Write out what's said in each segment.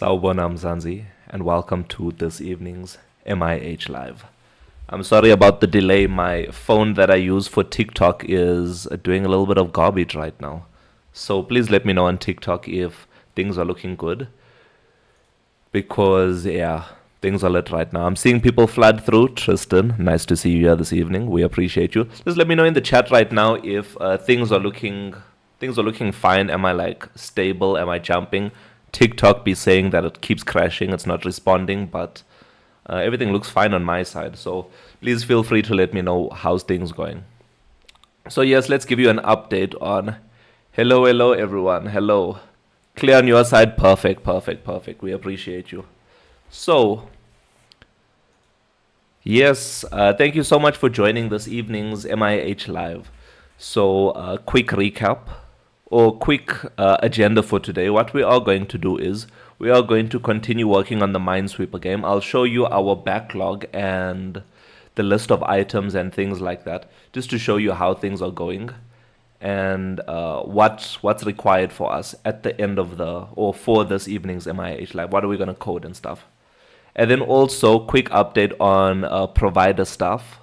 Sawubona Mzansi, and welcome to this evening's MIH Live. I'm sorry about the delay. My phone that I use for TikTok is doing a little bit of garbage right now. So please let me know on TikTok if things are looking good. Because, yeah, things are lit right now. I'm seeing people flood through. Tristan, nice to see you here this evening. We appreciate you. Just let me know in the chat right now if things are looking fine. Am I like stable? Am I jumping? TikTok be saying that it keeps crashing, it's not responding, but everything looks fine on my side. So please feel free to let me know how's things going. So yes, let's give you an update on. Hello, everyone. Hello. Clear on your side. Perfect. We appreciate you. So yes, thank you so much for joining this evening's MIH Live. So quick recap or quick agenda for today. What we are going to do is we are going to continue working on the Minesweeper game. I'll show you our backlog and the list of items and things like that, just to show you how things are going and what's required for us at the end of for this evening's MIH Live. What are we going to code and stuff? And then also quick update on provider stuff.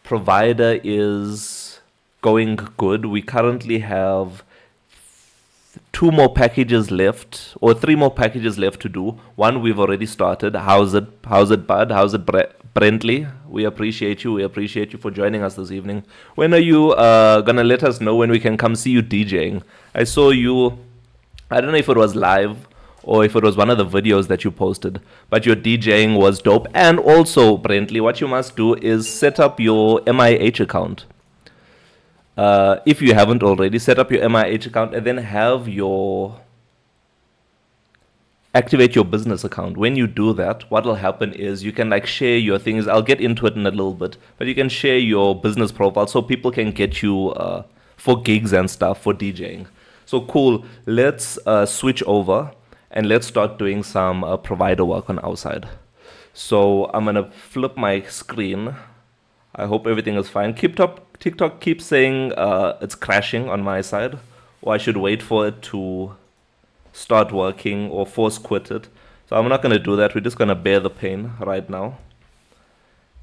Provider is going good. We currently have 2 more packages left, or 3 more packages left to do. One we've already started. How's it, Bud? How's it, Brentley? We appreciate you. We appreciate you for joining us this evening. When are you gonna let us know when we can come see you DJing? I saw you. I don't know if it was live or if it was one of the videos that you posted, but your DJing was dope. And also, Brentley, what you must do is set up your MIH account. If you haven't already, set up your MIH account and then activate your business account. When you do that, what will happen is you can like share your things. I'll get into it in a little bit, but you can share your business profile so people can get you for gigs and stuff for DJing. So cool. Let's switch over and let's start doing some provider work on our side. So I'm gonna flip my screen. I hope everything is fine. TikTok keeps saying it's crashing on my side, or I should wait for it to start working or force quit it. So I'm not going to do that. We're just going to bear the pain right now.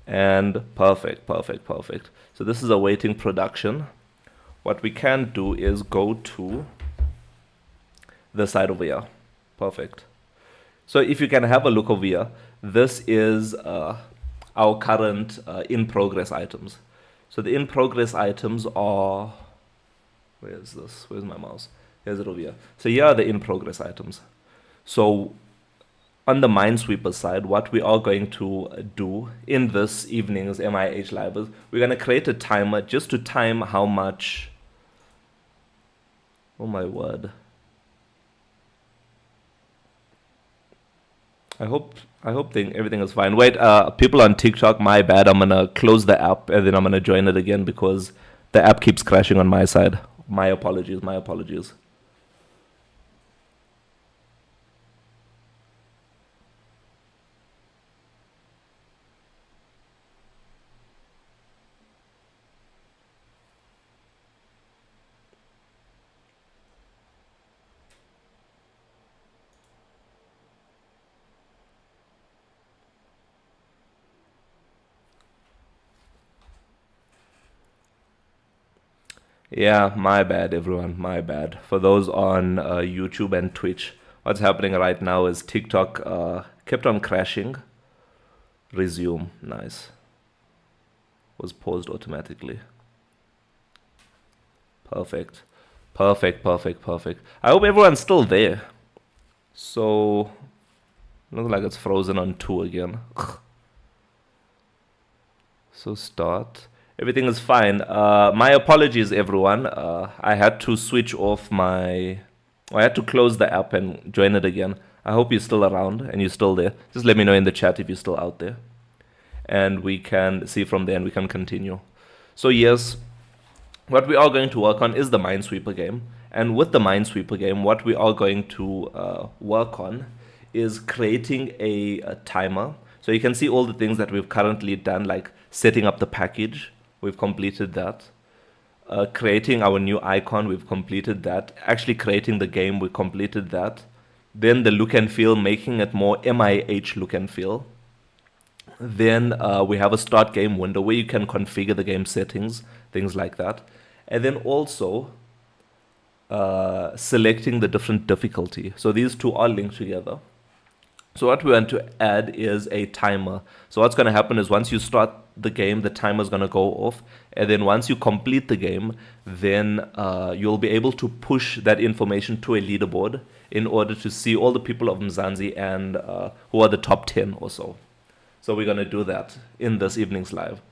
And perfect. So this is awaiting production. What we can do is go to this side over here. Perfect. So if you can have a look over here, this is our current in-progress items. So the in-progress items are, where is this? Where's my mouse? Here's it over here. So here are the in-progress items. So on the Minesweeper side, what we are going to do in this evening's MIH Live is we're going to create a timer just to time how much, oh my word. I hope everything is fine. Wait, people on TikTok, my bad. I'm gonna close the app and then I'm gonna join it again because the app keeps crashing on my side. My apologies. Yeah, my bad, everyone. My bad. For those on YouTube and Twitch, what's happening right now is TikTok kept on crashing. Resume. Nice. Was paused automatically. Perfect. I hope everyone's still there. So, looks like it's frozen on 2 again. So start. Everything is fine. My apologies, everyone. I had to switch off I had to close the app and join it again. I hope you're still around and you're still there. Just let me know in the chat if you're still out there. And we can see from there and we can continue. So yes, what we are going to work on is the Minesweeper game. And with the Minesweeper game, what we are going to work on is creating a timer. So you can see all the things that we've currently done, like setting up the package. We've completed that. Creating our new icon, we've completed that. Actually creating the game, we completed that. Then the look and feel, making it more MIH look and feel. Then we have a start game window where you can configure the game settings, things like that. And then also selecting the different difficulty. So these two are linked together. So what we want to add is a timer. So what's going to happen is once you start the game, the timer is going to go off. And then once you complete the game, then you'll be able to push that information to a leaderboard in order to see all the people of Mzansi and who are the top 10 or so. So we're going to do that in this evening's live.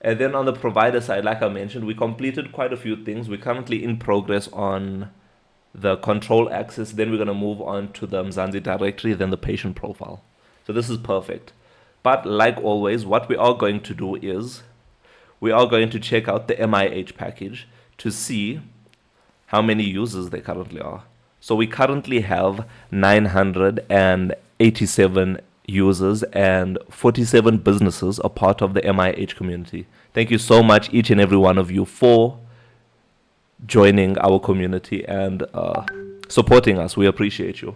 And then on the provider side, like I mentioned, we completed quite a few things. We're currently in progress on the control access. Then we're going to move on to the Mzansi directory, then the patient profile. So this is perfect. But like always, what we are going to do is we are going to check out the MIH package to see how many users there currently are. So we currently have 987 users and 47 businesses are part of the MIH community. Thank you so much, each and every one of you, for joining our community and supporting us. We appreciate you.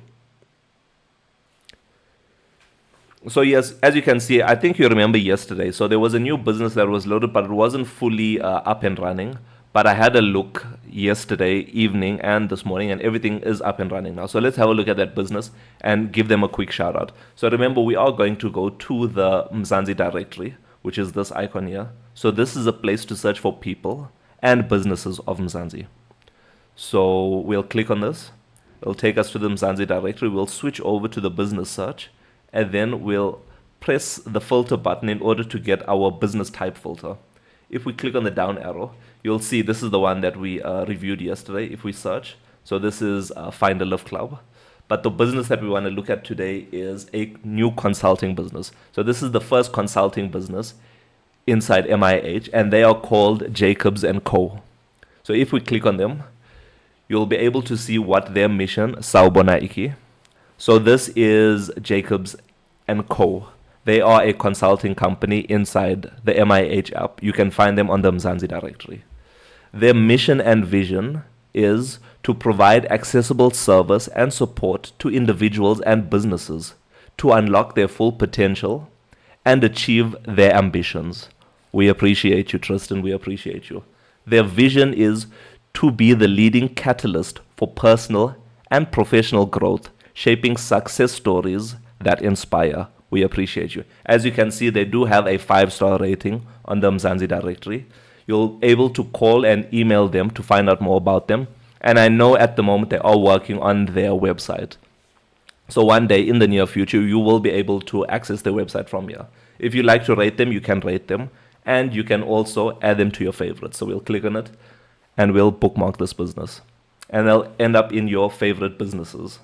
So yes, as you can see, I think you remember yesterday. So there was a new business that was loaded, but it wasn't fully up and running. But I had a look yesterday evening and this morning, and everything is up and running now. So let's have a look at that business and give them a quick shout out. So remember, we are going to go to the Mzansi directory, which is this icon here. So this is a place to search for people and businesses of Mzansi. So we'll click on this. It'll take us to the Mzansi directory. We'll switch over to the business search, and then we'll press the filter button in order to get our business type filter. If we click on the down arrow, you'll see this is the one that we reviewed yesterday if we search. So this is Find a Live Club. But the business that we want to look at today is a new consulting business. So this is the first consulting business inside MIH, and they are called Jacobs & Co. So if we click on them, you'll be able to see what their mission, Sawubona Iki. So this is Jacobs & Co. They are a consulting company inside the MIH app. You can find them on the Mzansi directory. Their mission and vision is to provide accessible service and support to individuals and businesses to unlock their full potential and achieve their ambitions. We appreciate you, Tristan. We appreciate you. Their vision is to be the leading catalyst for personal and professional growth, shaping success stories that inspire. We appreciate you. As you can see, they do have a 5-star rating on the Mzansi directory. You'll be able to call and email them to find out more about them. And I know at the moment they are working on their website. So one day in the near future, you will be able to access their website from here. If you like to rate them, you can rate them. And you can also add them to your favorites. So we'll click on it and we'll bookmark this business. And they'll end up in your favorite businesses.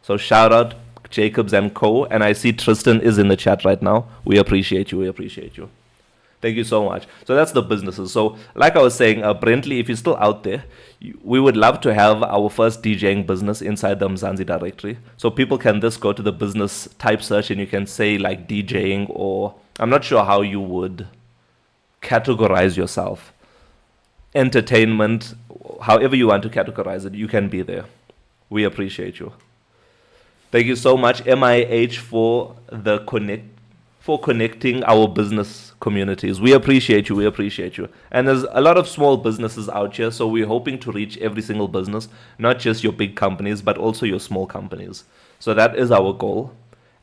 So shout out Jacobs & Co. And I see Tristan is in the chat right now. We appreciate you. We appreciate you. Thank you so much. So that's the businesses. So like I was saying, Brentley, if you're still out there, we would love to have our first DJing business inside the Mzansi directory. So people can just go to the business type search and you can say like DJing, or I'm not sure how you would categorize yourself. Entertainment, however you want to categorize it, you can be there. We appreciate you. Thank you so much, MIH, for connecting our business communities. We appreciate you. We appreciate you. And there's a lot of small businesses out here, so we're hoping to reach every single business, not just your big companies, but also your small companies. So that is our goal.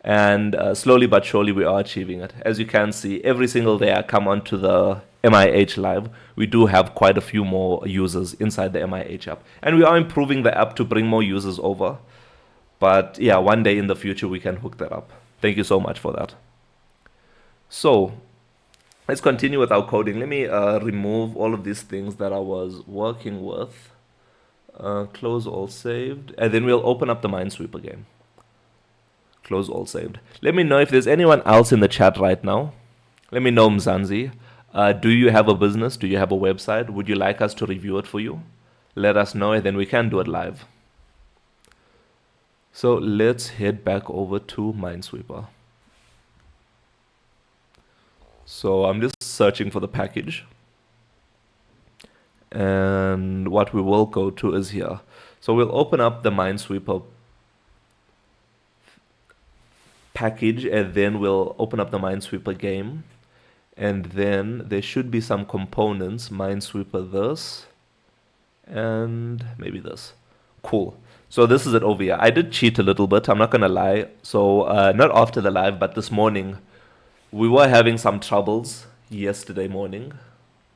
And slowly but surely, we are achieving it. As you can see, every single day I come onto the MIH Live, we do have quite a few more users inside the MIH app. And we are improving the app to bring more users over. But yeah, one day in the future, we can hook that up. Thank you so much for that. So let's continue with our coding. Let me remove all of these things that I was working with. Close all saved. And then we'll open up the Minesweeper game. Close all saved. Let me know if there's anyone else in the chat right now. Let me know, Mzansi. Do you have a business? Do you have a website? Would you like us to review it for you? Let us know, and then we can do it live. So let's head back over to Minesweeper. So I'm just searching for the package. And what we will go to is here. So we'll open up the Minesweeper package, and then we'll open up the Minesweeper game, and then there should be some components. Minesweeper this, and maybe this. Cool. So this is it over here. I did cheat a little bit, I'm not gonna lie. So not after the live, but this morning we were having some troubles yesterday morning.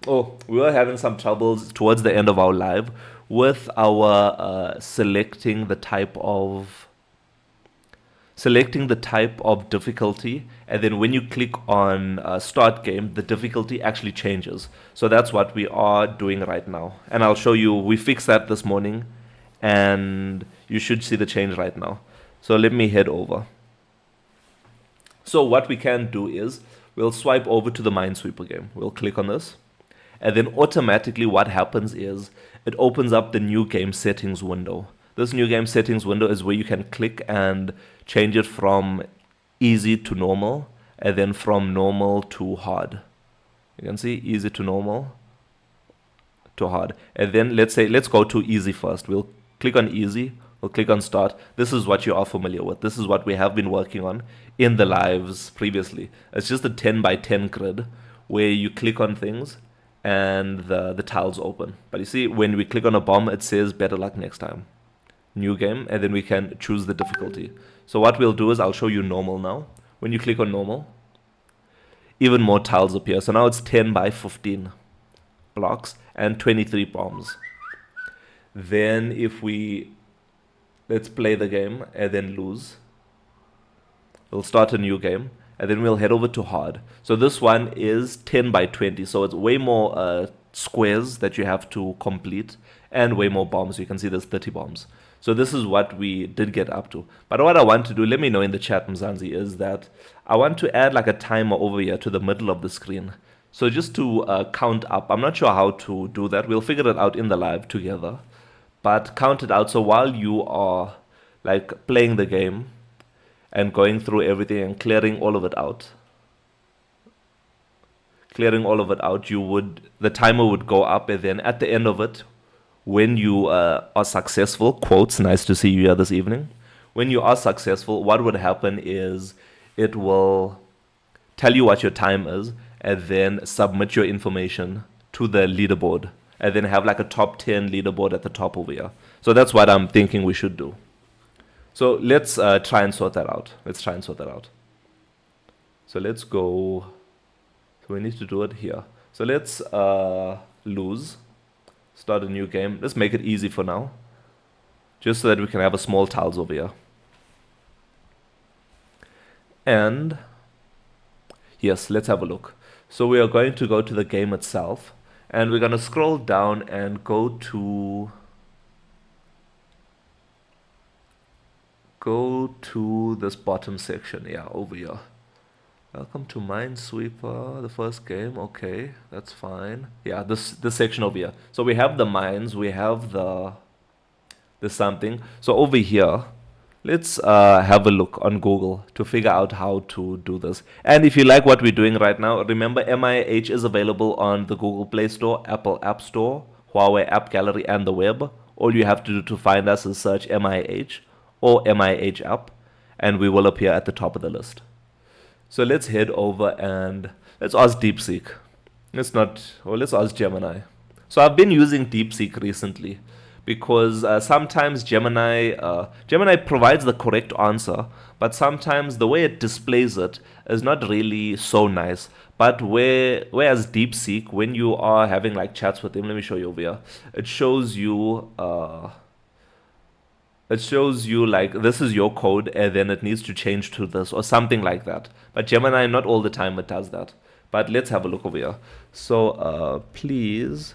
Oh, we were having some troubles towards the end of our live with our selecting the type of difficulty, and then when you click on start game, the difficulty actually changes. So that's what we are doing right now, and I'll show you. We fixed that this morning, and you should see the change right now. So let me head over. So what we can do is we'll swipe over to the Minesweeper game. We'll click on this, and then automatically what happens is it opens up the new game settings window. This new game settings window is where you can click and change it from easy to normal, and then from normal to hard. You can see easy to normal to hard. And then let's go to easy first. We'll click on easy, we'll click on start. This is what you are familiar with. This is what we have been working on in the lives previously. It's just a 10 by 10 grid where you click on things and the tiles open. But you see, when we click on a bomb, it says better luck next time. New game, and then we can choose the difficulty. So what we'll do is I'll show you normal now. When you click on normal, even more tiles appear. So now it's 10 by 15 blocks and 23 bombs. Then if let's play the game and then lose, we'll start a new game, and then we'll head over to hard. So this one is 10 by 20, so it's way more squares that you have to complete and way more bombs. You can see there's 30 bombs. So this is what we did get up to. But what I want to do, let me know in the chat, Mzansi, is that I want to add like a timer over here to the middle of the screen. So just to count up. I'm not sure how to do that. We'll figure it out in the live together. But count it out. So while you are like playing the game and going through everything and clearing all of it out, the timer would go up, and then at the end of it, when you are successful, quotes, nice to see you here this evening. When you are successful, what would happen is it will tell you what your time is, and then submit your information to the leaderboard, and then have like a top 10 leaderboard at the top over here. So that's what I'm thinking we should do. So let's try and sort that out. So let's go. So we need to do it here. So let's lose. Start a new game. Let's make it easy for now, just so that we can have a small tiles over here. And yes, let's have a look. So we are going to go to the game itself, and we're going to scroll down and go to this bottom section. Yeah, over here. Welcome to Minesweeper, the first game. Okay, that's fine. Yeah, this section over here. So we have the mines, we have the something. So over here, let's have a look on Google to figure out how to do this. And if you like what we're doing right now, remember MIH is available on the Google Play Store, Apple App Store, Huawei App Gallery, and the web. All you have to do to find us is search MIH or MIH app, and we will appear at the top of the list. So let's head over and let's ask DeepSeek. Let's ask Gemini. So I've been using DeepSeek recently because sometimes Gemini provides the correct answer, but sometimes the way it displays it is not really so nice. But whereas DeepSeek, when you are having like chats with him, let me show you over here, it shows you like this is your code, and then it needs to change to this or something like that. But Gemini, not all the time it does that. But let's have a look over here. So please,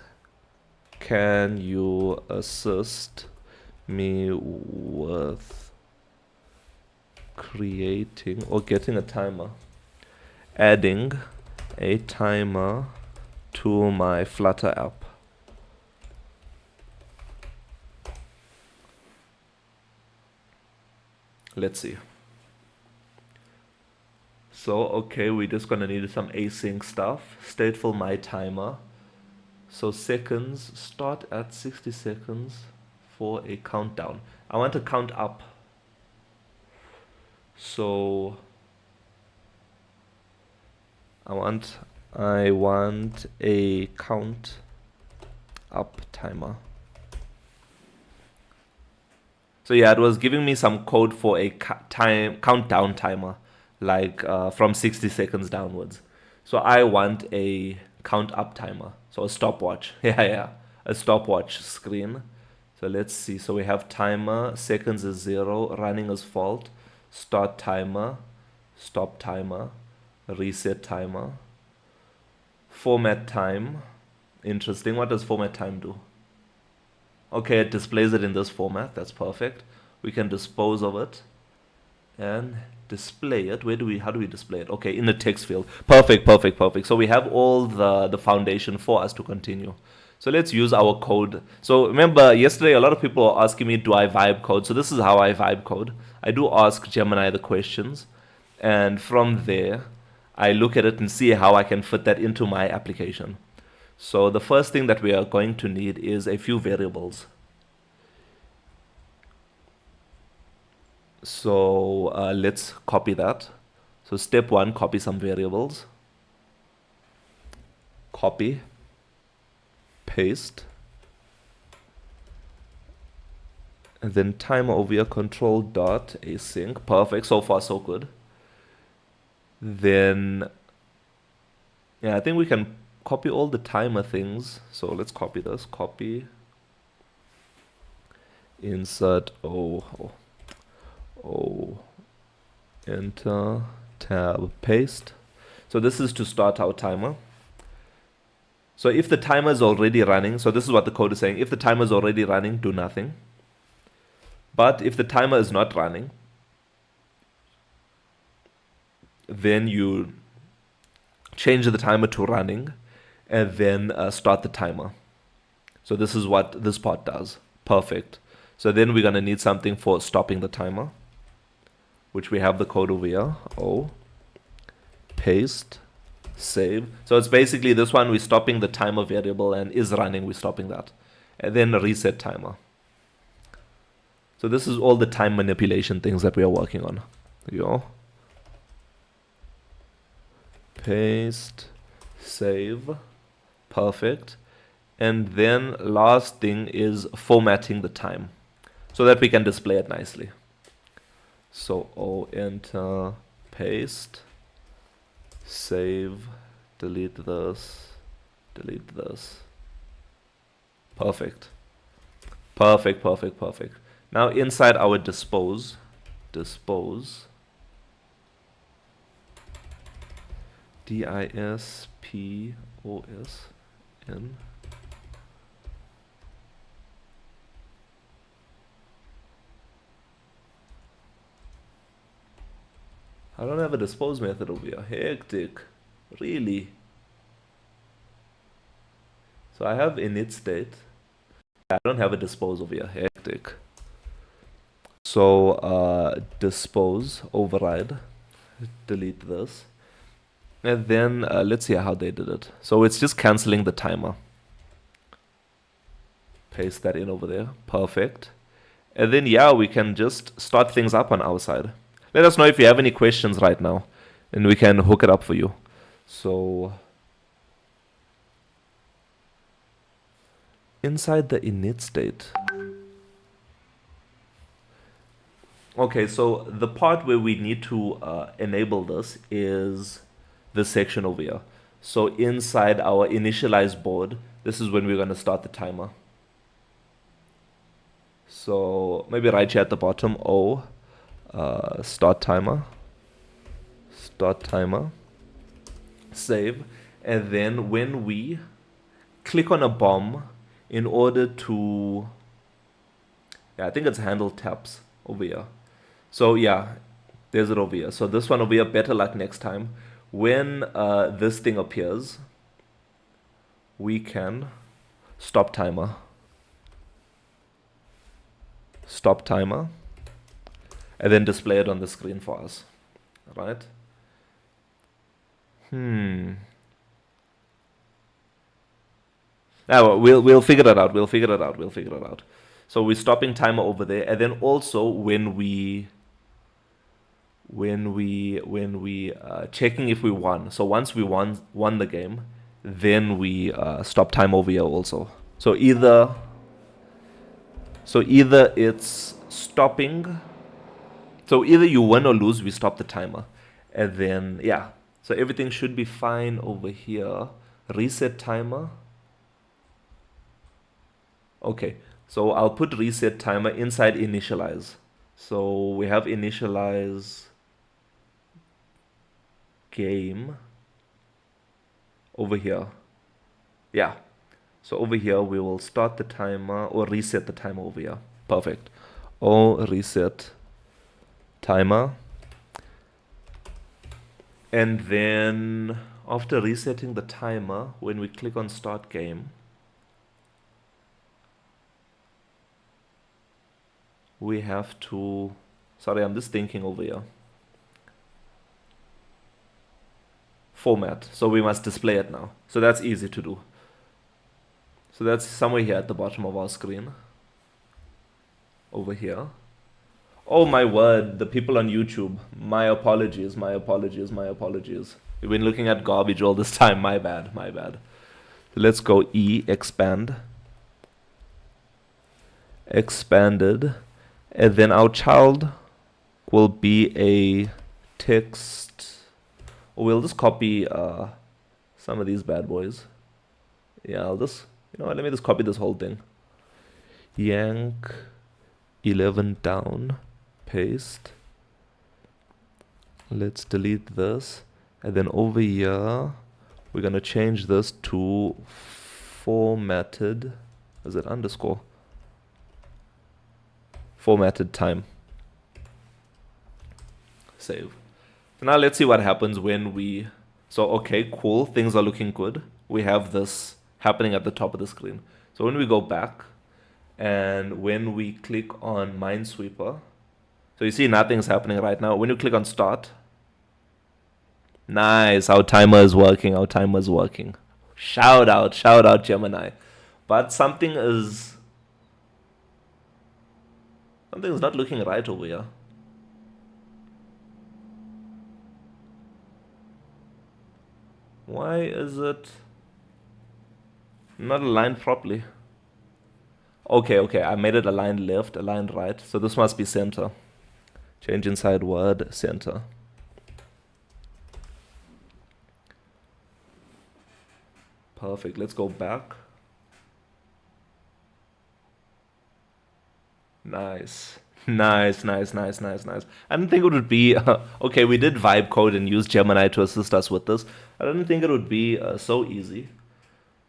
can you assist me with creating or getting a timer, adding a timer to my Flutter app? Let's see. So, okay, we're just gonna need some async stuff. Stateful my timer. So seconds, start at 60 seconds for a countdown. I want to count up. So I want a count up timer. So yeah, it was giving me some code for a countdown timer, like from 60 seconds downwards. So I want a count up timer, so a stopwatch. Yeah, a stopwatch screen. So let's see. So we have timer, seconds is 0, running is fault, start timer, stop timer, reset timer, format time. Interesting. What does format time do? Okay, it displays it in this format. That's perfect. We can dispose of it and display it. How do we display it? Okay, in the text field. Perfect, perfect, perfect. So we have all the foundation for us to continue. So let's use our code. So remember, yesterday a lot of people were asking me, do I vibe code? So this is how I vibe code. I do ask Gemini the questions, and from there, I look at it and see how I can fit that into my application. So the first thing that we are going to need is a few variables. So let's copy that. So step 1, copy some variables. Copy, paste, and then timer over here, control dot async. Perfect. So far so good. Then yeah, I think we can copy all the timer things. So let's copy this. Copy, insert enter, tab, paste. So this is to start our timer. So if the timer is already running, so this is what the code is saying. If the timer is already running, do nothing. But if the timer is not running, then you change the timer to running and then start the timer. So this is what this part does. Perfect. So then we're going to need something for stopping the timer, which we have the code over here. Paste, save. So it's basically this one, we're stopping the timer variable, and is running, we're stopping that. And then reset timer. So this is all the time manipulation things that we are working on. Paste, save, perfect. And then last thing is formatting the time so that we can display it nicely. So enter, paste, save, delete this, delete this. Perfect. Perfect, perfect, perfect. Now inside our dispose, dispose, dispOSN. I don't have a dispose method over here. Hectic. Really? So I have init state. I don't have a dispose over here. Hectic. So dispose, override, delete this. And then let's see how they did it. So it's just canceling the timer. Paste that in over there. Perfect. And then, yeah, we can just start things up on our side. Let us know if you have any questions right now, and we can hook it up for you. So inside the init state. Okay, so the part where we need to enable this is this section over here. So inside our initialize board, this is when we're going to start the timer. So maybe right here at the bottom, start timer, save. And then when we click on a bomb in order to, I think it's handle taps over here. So yeah, there's it over here. So this one over here, better luck next time. When this thing appears, we can stop timer, and then display it on the screen for us, right? We'll figure it out. We'll figure it out. So we're stopping timer over there, and then also when we when we checking if we won. So once we won the game, then we stop time over here also. So either it's stopping. So either you win or lose, we stop the timer, and then yeah. So everything should be fine over here. Reset timer. Okay. So I'll put reset timer inside initialize. So we have initialize game over here. Yeah. So over here we will start the timer or reset the timer over here. Perfect. Oh, reset timer. And then after resetting the timer, when we click on start game, we have to, sorry, I'm just thinking over here. Format. So we must display it now. So that's easy to do. So that's somewhere here at the bottom of our screen. Over here. Oh my word, the people on YouTube. My apologies, my apologies, my apologies. You've been looking at garbage all this time. My bad, my bad. Let's go E, expand. Expanded. And then our child will be a text. Or we'll just copy some of these bad boys. Yeah, I'll just, you know what, let me just copy this whole thing. Yank 11 down, paste. Let's delete this. And then over here, we're going to change this to formatted. Is it underscore? Formatted time. Save. So now let's see what happens when we... So, okay, cool. Things are looking good. We have this happening at the top of the screen. So when we go back and when we click on Minesweeper, so you see nothing's happening right now. When you click on start, nice, our timer is working, our timer is working. Shout out Gemini. But something's not looking right over here. Why is it not aligned properly? Okay, I made it aligned left, aligned right. So this must be center. Change inside word, center. Perfect, let's go back. Nice. Nice. I didn't think it would be... okay, we did vibe code and use Gemini to assist us with this. I didn't think it would be so easy.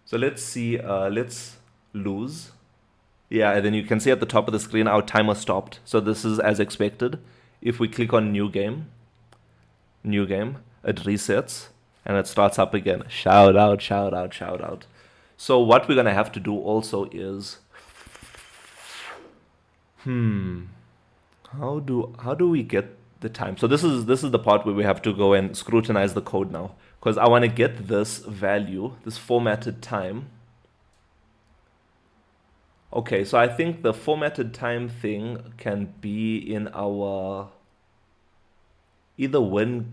So let's see, let's lose. Yeah, and then you can see at the top of the screen, our timer stopped. So this is as expected. If we click on new game, it resets and it starts up again. Shout out. So what we're going to have to do also is... How do we get the time? So this is the part where we have to go and scrutinize the code now, because I want to get this value, this formatted time. Okay, so I think the formatted time thing can be in our either win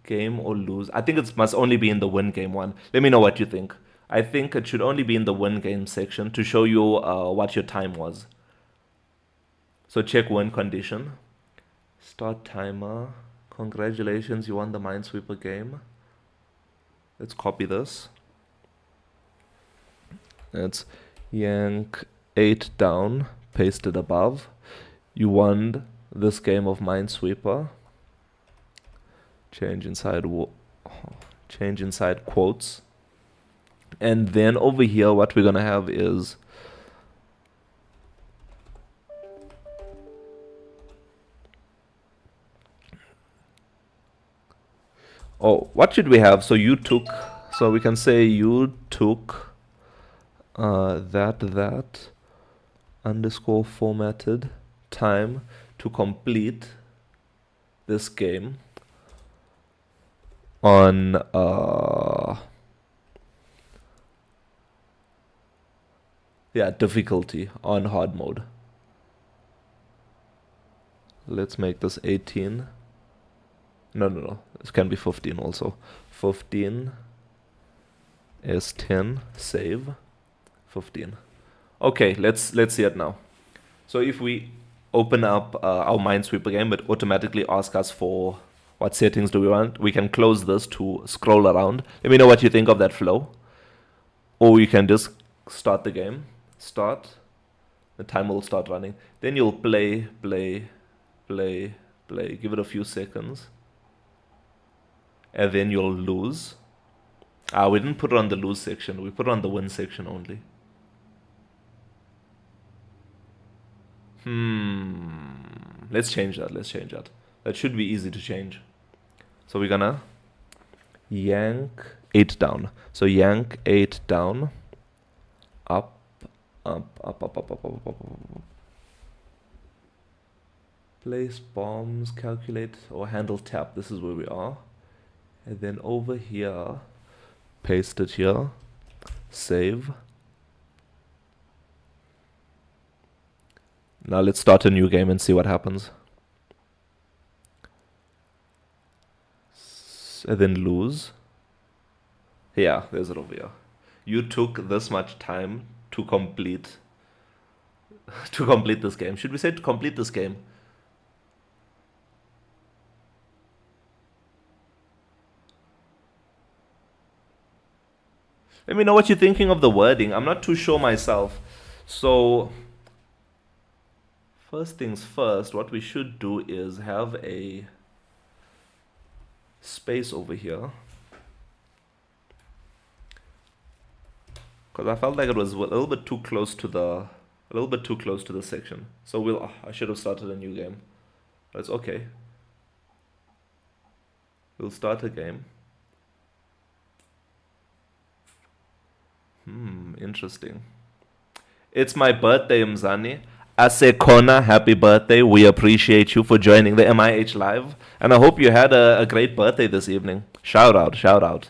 game or lose. I think it must only be in the win game one. Let me know what you think. I think it should only be in the win game section to show you what your time was. So check win condition. Start timer. Congratulations, you won the Minesweeper game. Let's copy this. It's yank 8 down, paste it above. You won this game of Minesweeper. Change inside quotes. And then over here, what we're gonna have is what should we have? So we can say you took that underscore formatted time to complete this game on difficulty on hard mode. Let's make this 18. No, no, no. This can be 15 also. 15 is 10. Save. 15. Okay, let's see it now. So if we open up our Minesweeper game, it automatically asks us for what settings do we want. We can close this to scroll around. Let me know what you think of that flow. Or you can just start the game. Start. The time will start running. Then you'll play, play, play, play. Give it a few seconds. And then you'll lose. We didn't put it on the lose section. We put it on the win section only. Let's change that. Let's change that. That should be easy to change. So we're gonna yank 8 down. So yank 8 down. Up, up, up, up, up, up, up, up. Place bombs, calculate, or handle tap. This is where we are. And then over here, paste it here. Save. Now let's start a new game and see what happens. And then lose. Yeah, there's it over here. You took this much time to complete this game. Should we say to complete this game? Let me know what you're thinking of the wording. I'm not too sure myself. So first things first, what we should do is have a space over here. Because I felt like it was a little bit too close to the section. So I should have started a new game. But it's okay. We'll start a game. Interesting. It's my birthday, Mzani. Asekona, happy birthday. We appreciate you for joining the MIH Live. And I hope you had a great birthday this evening. Shout out, shout out.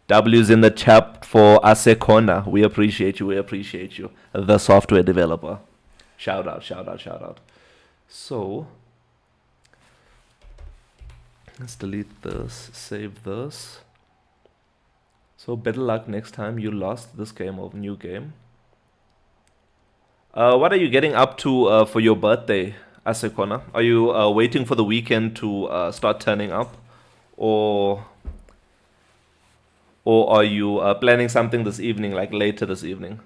W's in the chat for Asekona. We appreciate you, we appreciate you. The software developer. Shout out, shout out, shout out. So, let's delete this, save this. So better luck next time. You lost this game of new game. What are you getting up to for your birthday, Asekona? Are you waiting for the weekend to start turning up? Or are you planning something this evening, like later this evening?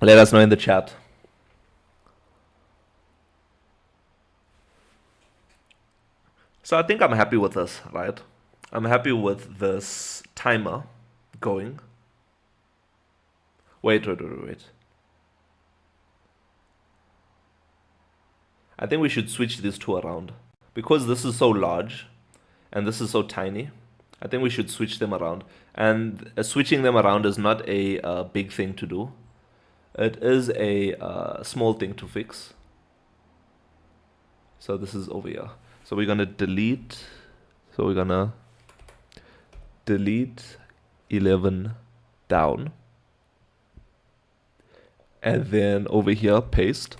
Let us know in the chat. So I think I'm happy with this, right? I'm happy with this timer going. Wait. I think we should switch these two around. Because this is so large and this is so tiny, I think we should switch them around. And switching them around is not a big thing to do. It is a small thing to fix. So this is over here. So we're gonna delete. So we're gonna delete 11 down. And then over here, paste.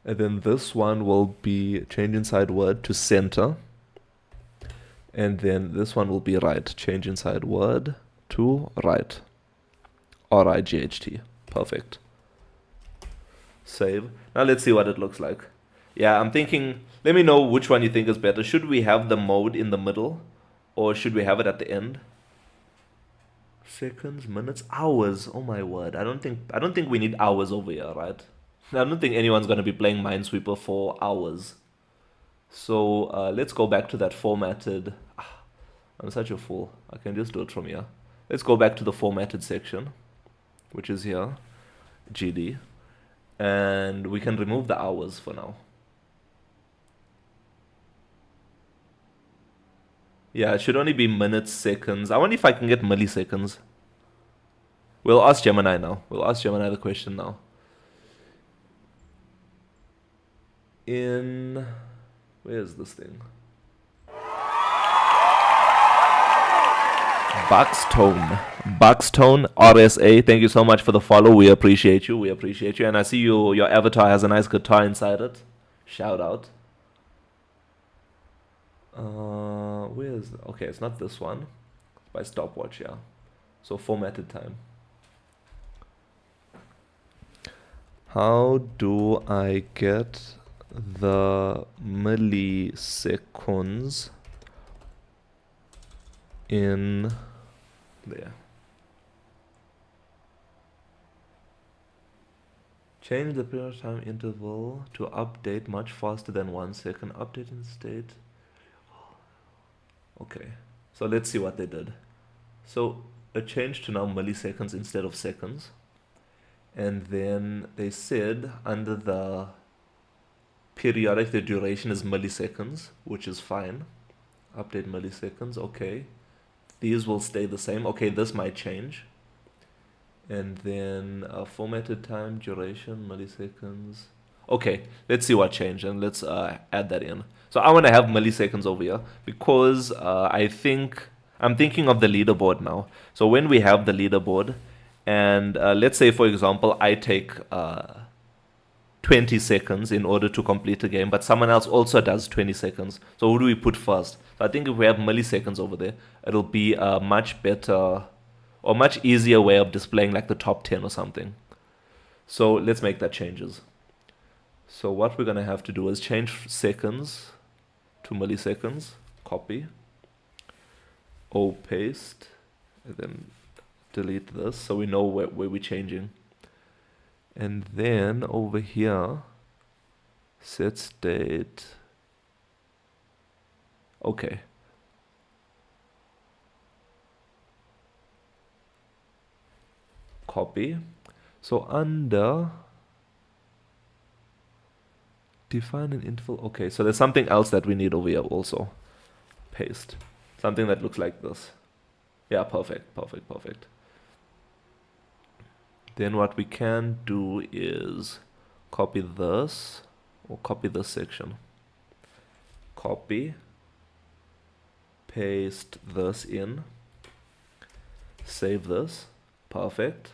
And then this one will be change inside word to center. And then this one will be right. Change inside word to right. R-I-G-H-T. Perfect. Save. Now let's see what it looks like. Yeah, I'm thinking, let me know which one you think is better. Should we have the mode in the middle? Or should we have it at the end? Seconds, minutes, hours. Oh my word. I don't think we need hours over here, right? I don't think anyone's going to be playing Minesweeper for hours. So let's go back to that formatted. I'm such a fool. I can just do it from here. Let's go back to the formatted section, which is here, GD. And we can remove the hours for now. Yeah, it should only be minutes, seconds. I wonder if I can get milliseconds. We'll ask Gemini now. We'll ask Gemini the question now. Where's this thing? Buxtone RSA. Thank you so much for the follow. We appreciate you. We appreciate you. And I see your avatar has a nice guitar inside it. Shout out. Where is okay? It's not this one. By stopwatch, yeah. So formatted time. How do I get the milliseconds in there? Change the period time interval to update much faster than 1 second. Update in state. Okay, so let's see what they did. So it changed to now milliseconds instead of seconds. And then they said under the periodic, the duration is milliseconds, which is fine. Update milliseconds, okay. These will stay the same. Okay, this might change. And then formatted time, duration, milliseconds. Okay, let's see what changed and let's add that in. So I want to have milliseconds over here because I'm thinking of the leaderboard now. So when we have the leaderboard, and let's say, for example, I take 20 seconds in order to complete the game, but someone else also does 20 seconds. So who do we put first? So I think if we have milliseconds over there, it'll be a much better or much easier way of displaying like the top 10 or something. So let's make that changes. So what we're going to have to do is change seconds to milliseconds, copy, paste, and then delete this so we know where we're changing. And then over here, set state. Okay. Copy. So under define an interval. Okay, so there's something else that we need over here also. Paste. Something that looks like this. Yeah, perfect. Then what we can do is copy this or copy this section. Copy, paste this in, save this, perfect.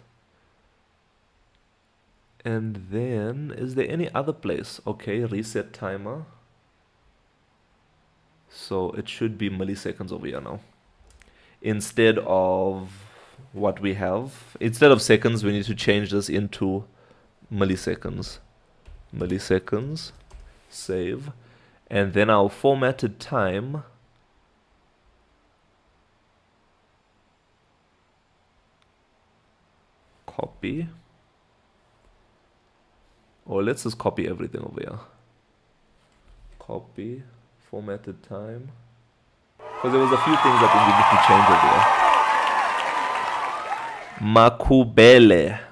And then, is there any other place? Okay, reset timer. So it should be milliseconds over here now. Instead of what we have, instead of seconds, we need to change this into milliseconds. Milliseconds, save. And then our formatted time, copy. Or let's just copy everything over here. Copy, formatted time. Because there was a few things that we need to change over here.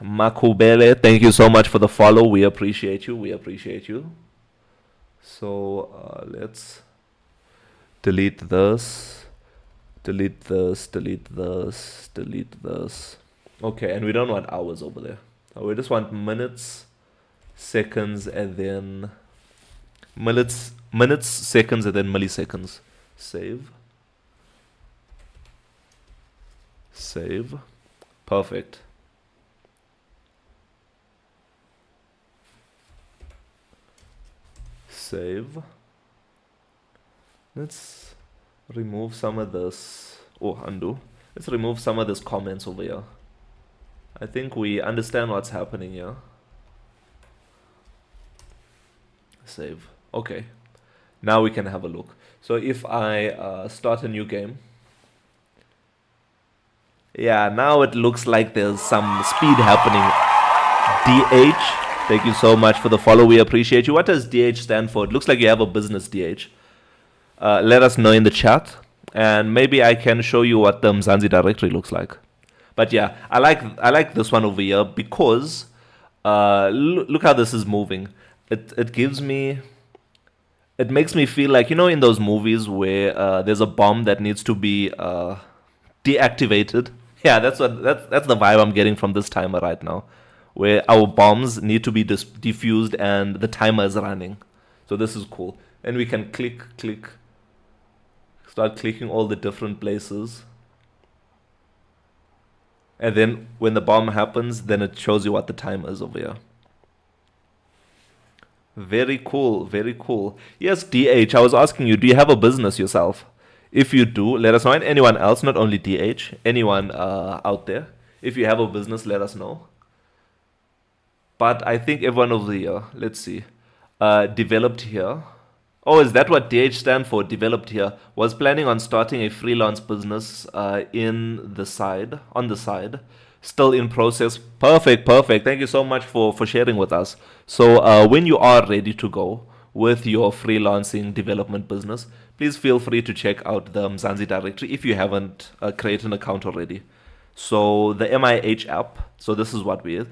Makubele, thank you so much for the follow. We appreciate you. So let's delete this. Okay, and we don't want hours over there. So we just want minutes, seconds, and then minutes, seconds, and then milliseconds. Save. Perfect. Save. Let's remove some of this. Undo. Let's remove some of this comments over here. I think we understand what's happening here. Save. Okay. Now we can have a look. So if I start a new game. Yeah, now it looks like there's some speed happening. DH, thank you so much for the follow. We appreciate you. What does DH stand for? It looks like you have a business DH. Let us know in the chat. And maybe I can show you what the Mzansi directory looks like. But yeah, I like this one over here because look how this is moving. It gives me... It makes me feel like, you know, in those movies where there's a bomb that needs to be deactivated. Yeah, that's the vibe I'm getting from this timer right now, where our bombs need to be defused and the timer is running. So this is cool. And we can click, start clicking all the different places. And then when the bomb happens, then it shows you what the time is over here. Very cool, very cool. Yes, DH, I was asking you, do you have a business yourself? If you do, let us know. And anyone else, not only DH, anyone out there, if you have a business, let us know. But I think everyone over here, let's see, developed here. Oh, is that what DH stand for? Developed here. Was planning on starting a freelance business on the side. Still in process. Perfect, perfect. Thank you so much for sharing with us. So when you are ready to go with your freelancing development business, please feel free to check out the Mzansi directory if you haven't created an account already. So the MIH app. So this is what we is.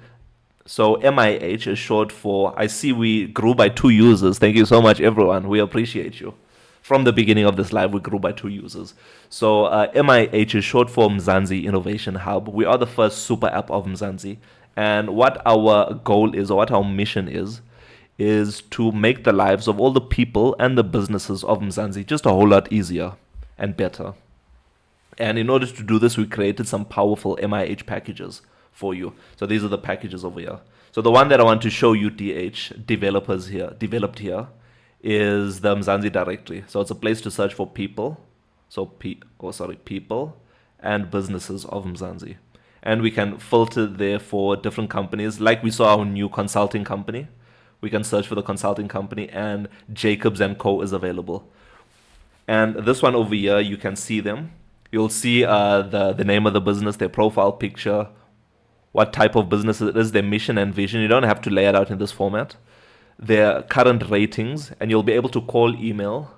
So MIH is short for, I see we grew by 2 users. Thank you so much, everyone. We appreciate you. From the beginning of this live, we grew by 2 users. So MIH is short for Mzansi Innovation Hub. We are the first super app of Mzansi. And what our goal is, or what our mission is to make the lives of all the people and the businesses of Mzansi just a whole lot easier and better. And in order to do this, we created some powerful MIH packages for you. So these are the packages over here. So the one that I want to show you, developed here, is the Mzansi directory. So it's a place to search for people. So people and businesses of Mzansi. And we can filter there for different companies. Like we saw our new consulting company. We can search for the consulting company, and Jacobs and Co is available. And this one over here, you can see them. You'll see the name of the business, their profile picture, what type of business it is, their mission and vision. You don't have to lay it out in this format. Their current ratings, and you'll be able to call, email,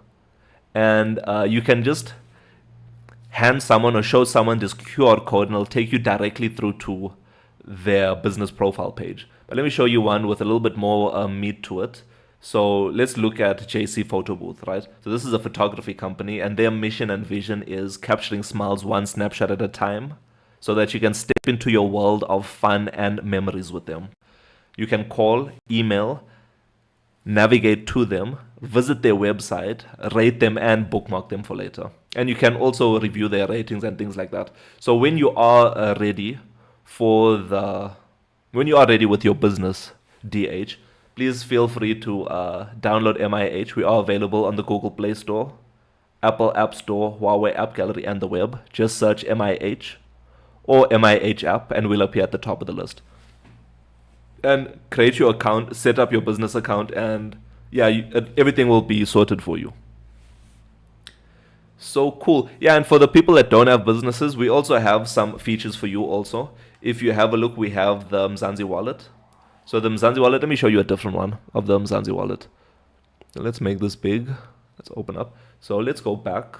and you can just hand someone or show someone this QR code, and it'll take you directly through to their business profile page. But let me show you one with a little bit more meat to it. So let's look at JC Photo Booth, right? So this is a photography company, and their mission and vision is capturing smiles one snapshot at a time so that you can step into your world of fun and memories with them. You can call, email, navigate to them, visit their website, rate them, and bookmark them for later. And you can also review their ratings and things like that. So when you are ready with your business, DH, please feel free to download MIH. We are available on the Google Play Store, Apple App Store, Huawei App Gallery, and the web. Just search MIH or MIH app, and we'll appear at the top of the list. And create your account, set up your business account, and yeah, everything will be sorted for you. So cool. Yeah, and for the people that don't have businesses, we also have some features for you also. If you have a look, we have the Mzansi wallet. So the Mzansi wallet, let me show you a different one of the Mzansi wallet. So let's make this big. Let's open up. So let's go back.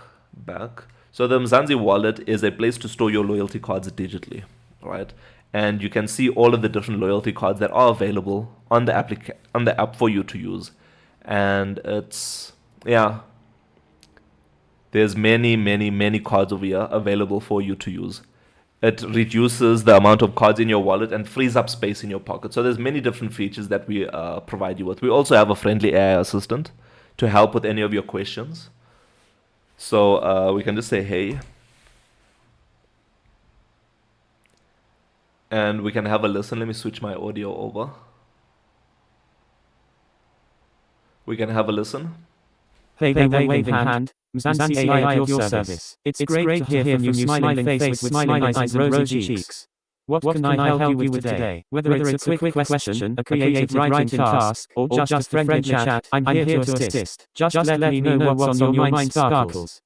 So the Mzansi wallet is a place to store your loyalty cards digitally, right? And you can see all of the different loyalty cards that are available on the app for you to use. And there's many cards over here available for you to use. It reduces the amount of cards in your wallet and frees up space in your pocket. So there's many different features that we provide you with. We also have a friendly AI assistant to help with any of your questions. So we can just say, hey, and we can have a listen. Let me switch my audio over. We can have a listen. Waving hand. Mzansi AI at your service. It's great to hear from you, smiling face with smiling eyes and rosy cheeks. What can I help you with today? Whether it's a quick question, a creative writing task, or just a friendly chat, I'm here to assist. Just let me know what's on your mind sparkles.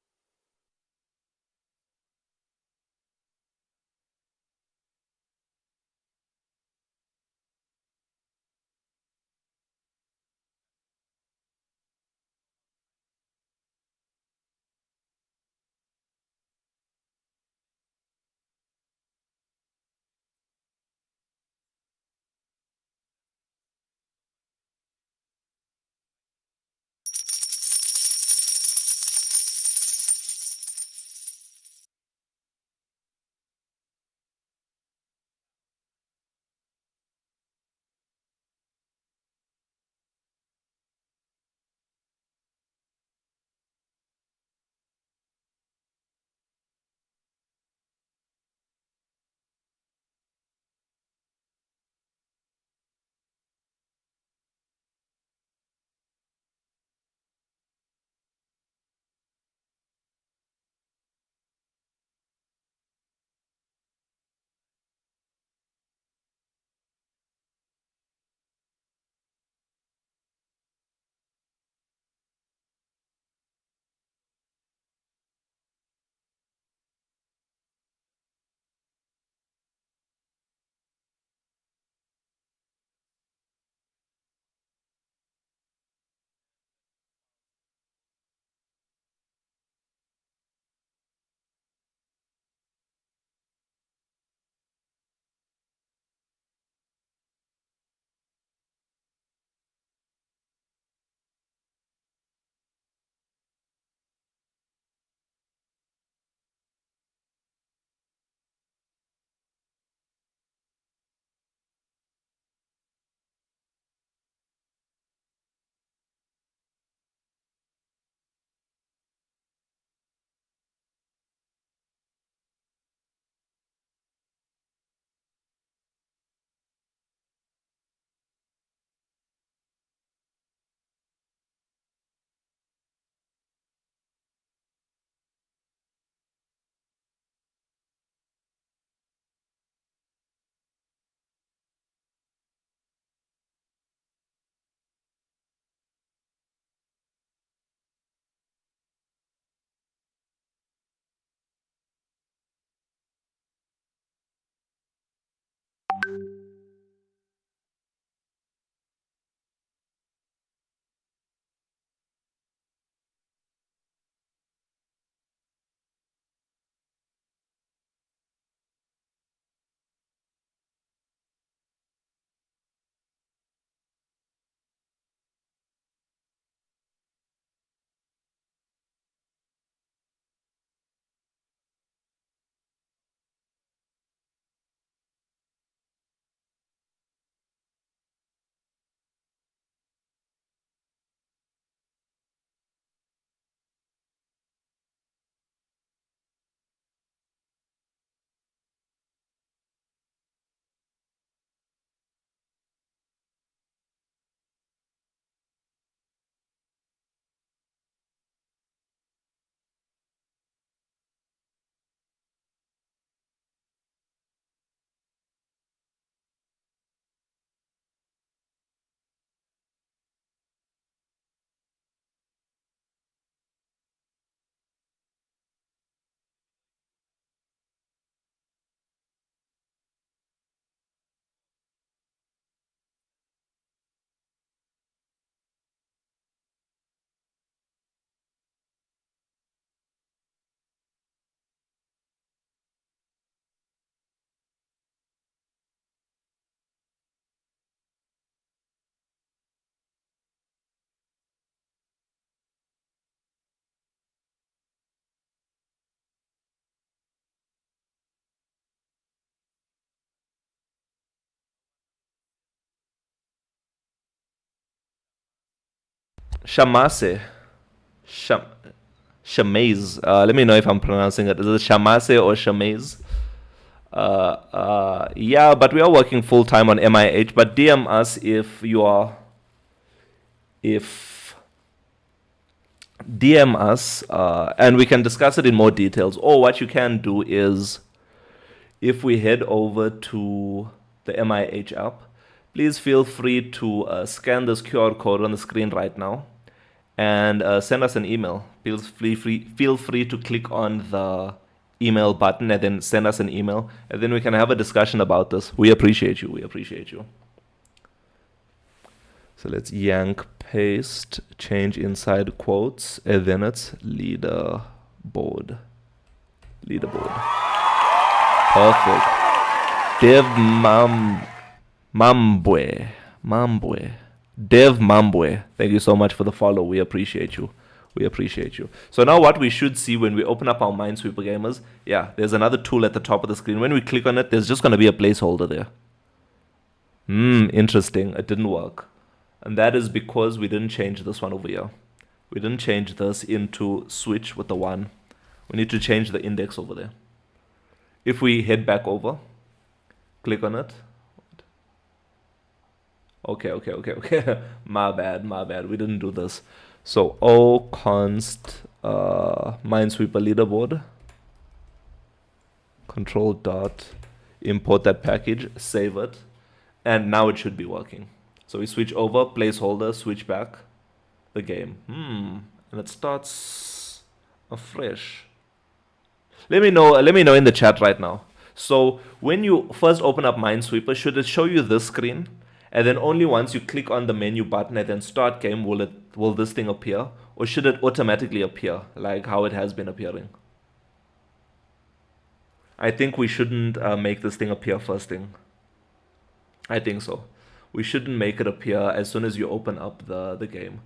Shamase. Sham Shamaze. Let me know if I'm pronouncing it. Is it Shamase or Shamaze? Yeah, but we are working full time on MIH. But DM us if you are, if DM us, and we can discuss it in more details. Or what you can do is, if we head over to the MIH app, please feel free to scan this QR code on the screen right now and send us an email. Feel free to click on the email button and then send us an email, and then we can have a discussion about this. We appreciate you. We appreciate you. So let's yank, paste, change inside quotes, and then it's leaderboard. Leaderboard. Perfect. Dev Mambwe. Dev Mambwe. Thank you so much for the follow. We appreciate you. We appreciate you. So now what we should see when we open up our Minesweeper gamers, yeah, there's another tool at the top of the screen. When we click on it, there's just going to be a placeholder there. Interesting. It didn't work. And that is because we didn't change this one over here. We didn't change this into switch with the 1. We need to change the index over there. If we head back over, click on it. Okay. my bad. We didn't do this. So const Minesweeper leaderboard. Control dot import that package, save it, and now it should be working. So we switch over, placeholder, switch back the game. And it starts afresh. Let me know in the chat right now. So when you first open up Minesweeper, should it show you this screen? And then only once you click on the menu button and then start game will this thing appear? Or should it automatically appear like how it has been appearing? I think we shouldn't make this thing appear first thing. I think so. We shouldn't make it appear as soon as you open up the game.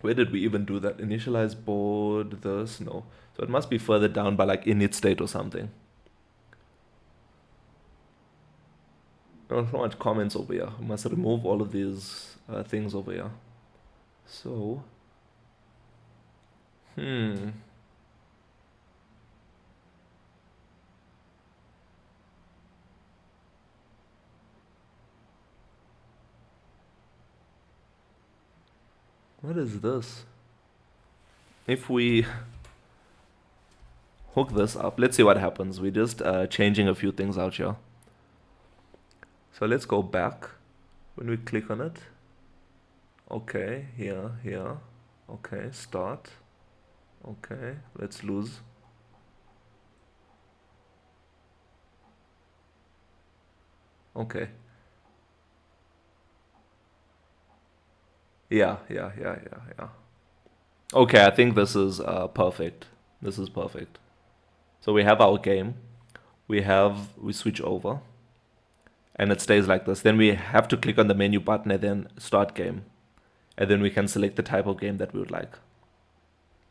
Where did we even do that? Initialize board, this, no. So it must be further down by like init state or something. Not so much comments over here. We must remove all of these things over here. So, what is this? If we hook this up, let's see what happens. We're just changing a few things out here. So let's go back. When we click on it, okay, here, okay, start, okay, let's lose. Okay. Yeah. Okay, I think this is perfect. This is perfect. So we have our game. We switch over. And it stays like this. Then we have to click on the menu button and then start game. And then we can select the type of game that we would like.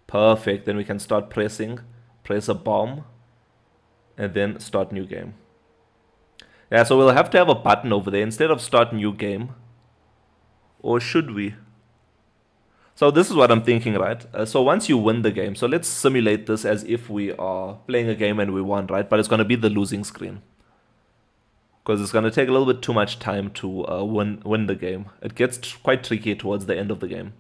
Perfect. Then we can start press a bomb, and then start new game. Yeah, so we'll have to have a button over there instead of start new game. Or should we? So this is what I'm thinking, right? So once you win the game, so let's simulate this as if we are playing a game and we won, right? But it's going to be the losing screen. Because it's going to take a little bit too much time to win the game. It gets quite tricky towards the end of the game.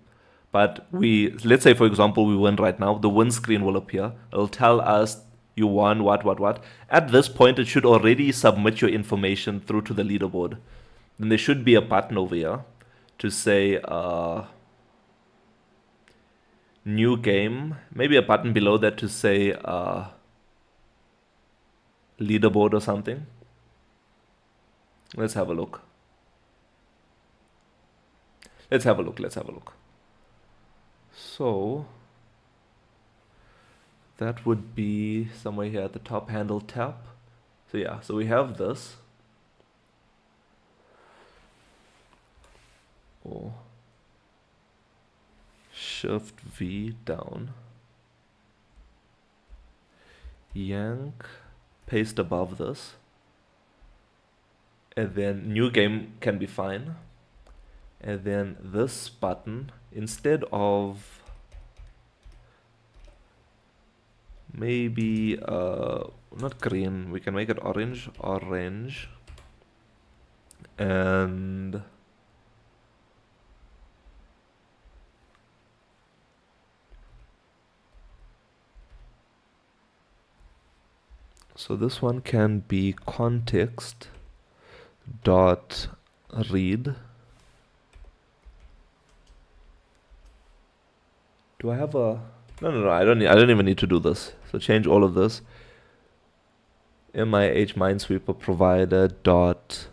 But let's say, for example, we win right now. The win screen will appear. It'll tell us you won, what. At this point, it should already submit your information through to the leaderboard. Then there should be a button over here to say new game. Maybe a button below that to say leaderboard or something. Let's have a look. Let's have a look. So that would be somewhere here at the top, handle tap. So yeah, so we have this. Oh. Shift V down. Yank. paste above this, and then new game can be fine. And then this button, instead of maybe not green, we can make it orange, and so this one can be context dot read. Do I have a no, I don't even need to do this. So change all of this. MIH Minesweeper provider dot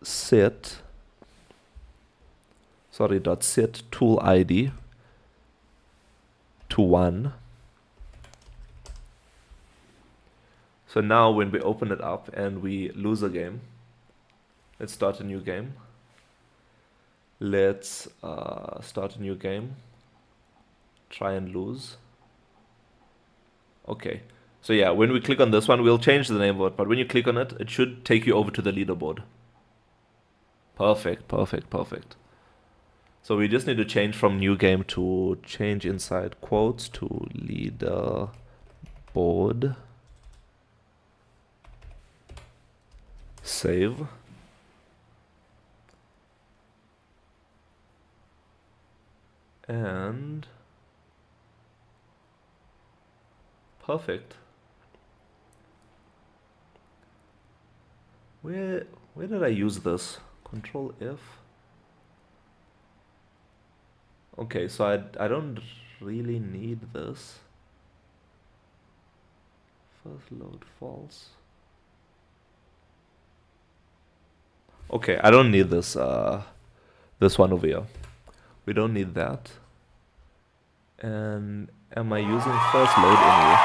set tool ID to 1. So now when we open it up and we lose a game, let's start a new game. Let's start a new game. Try and lose. Okay. So yeah, when we click on this one, we'll change the name of it, but when you click on it, it should take you over to the leaderboard. Perfect. So we just need to change from new game to change inside quotes to leaderboard. Save. And perfect. Where did I use this? Control F. Okay, so I don't really need this. First load false. Okay, I don't need this this one over here. We don't need that. And am I using first load anyway?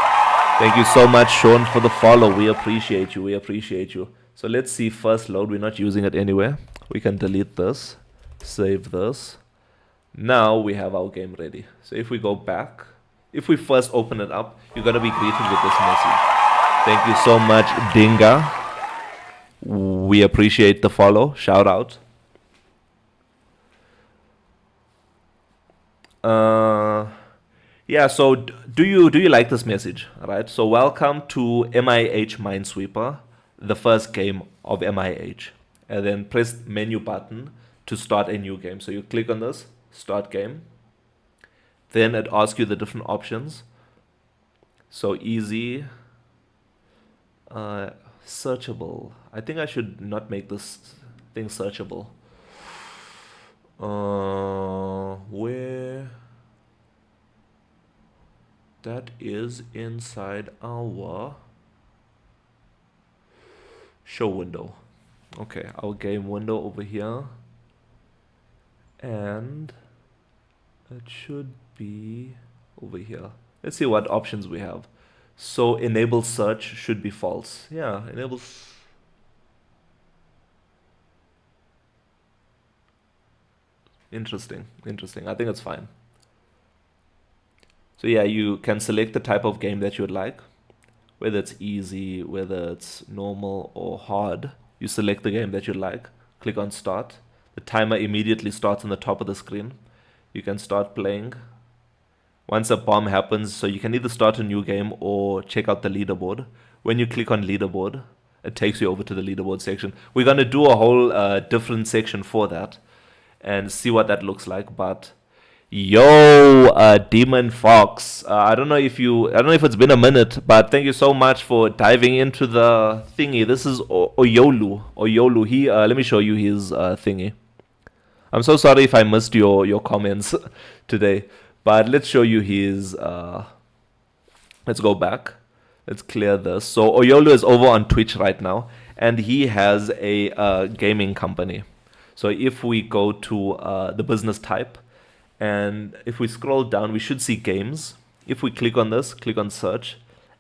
Thank you so much, Sean, for the follow. We appreciate you. So let's see first load. We're not using it anywhere. We can delete this, save this. Now we have our game ready. So if we go back, if we first open it up, you're going to be greeted with this message. Thank you so much, Dinga. We appreciate the follow. Shout out. Yeah, so do you like this message? All right. So welcome to MIH Minesweeper, the first game of MIH. And then press menu button to start a new game. So you click on this, start game. Then it asks you the different options. So easy, searchable. I think I should not make this thing searchable. Where that is inside our show window. Okay, our game window over here, and it should be over here. Let's see what options we have. So enable search should be false. Yeah, enables. Interesting. I think it's fine. So yeah, you can select the type of game that you would like, whether it's easy, whether it's normal or hard. You select the game that you like, click on start. The timer immediately starts on the top of the screen. You can start playing. Once a bomb happens, so you can either start a new game or check out the leaderboard. When you click on leaderboard, it takes you over to the leaderboard section. We're going to do a whole different section for that and see what that looks like. But yo, Demon Fox, I don't know if it's been a minute, but thank you so much for diving into the thingy. This is Oyolu. He let me show you his thingy. I'm so sorry if I missed your comments today, but let's show you his. Let's go back. Let's clear this. So Oyolu is over on Twitch right now, and he has a gaming company. So if we go to the business type, and if we scroll down, we should see games. If we click on this, click on search,